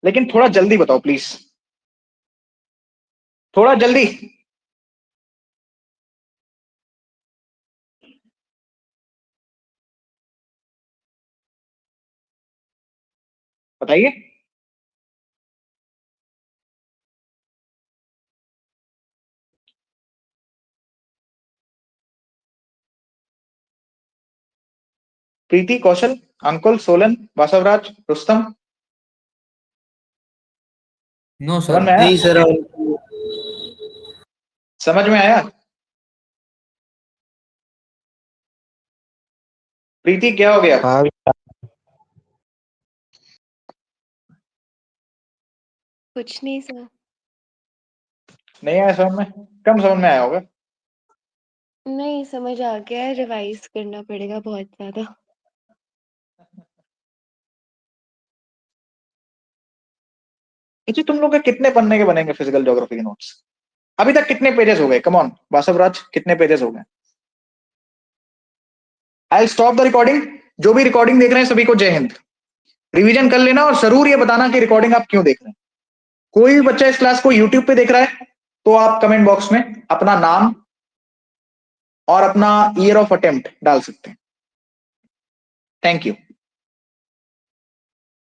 लेकिन थोड़ा जल्दी बताओ प्लीज, थोड़ा जल्दी। बताइए। प्रीति, कौशल, अंकुल, सोलन, वासवराज, रुस्तम, नो समझ सर। में आया? नहीं सर। समझ में आया? प्रीति क्या हो गया? हाँ कुछ नहीं सर। नहीं आया समझ में? कम समझ में आया होगा। नहीं समझ आ गया है, रिवाइज करना पड़ेगा बहुत ज्यादा। अच्छा, तुम लोग के कितने पन्ने के बनेंगे फिजिकल ज्योग्राफी के नोट्स? अभी तक कितने पेजेस हो गए? कम ऑन वासवराज, कितने पेजेस हो गए? I stop the recording. जो भी रिकॉर्डिंग देख रहे हैं सभी को जय हिंद। रिवीजन कर लेना और जरूर ये बताना कि रिकॉर्डिंग आप क्यों देख रहे हैं। कोई भी बच्चा इस क्लास को यूट्यूब पे देख रहा है तो आप कमेंट बॉक्स में अपना नाम और अपना ईयर ऑफ अटेम्प्ट डाल सकते हैं। Thank you.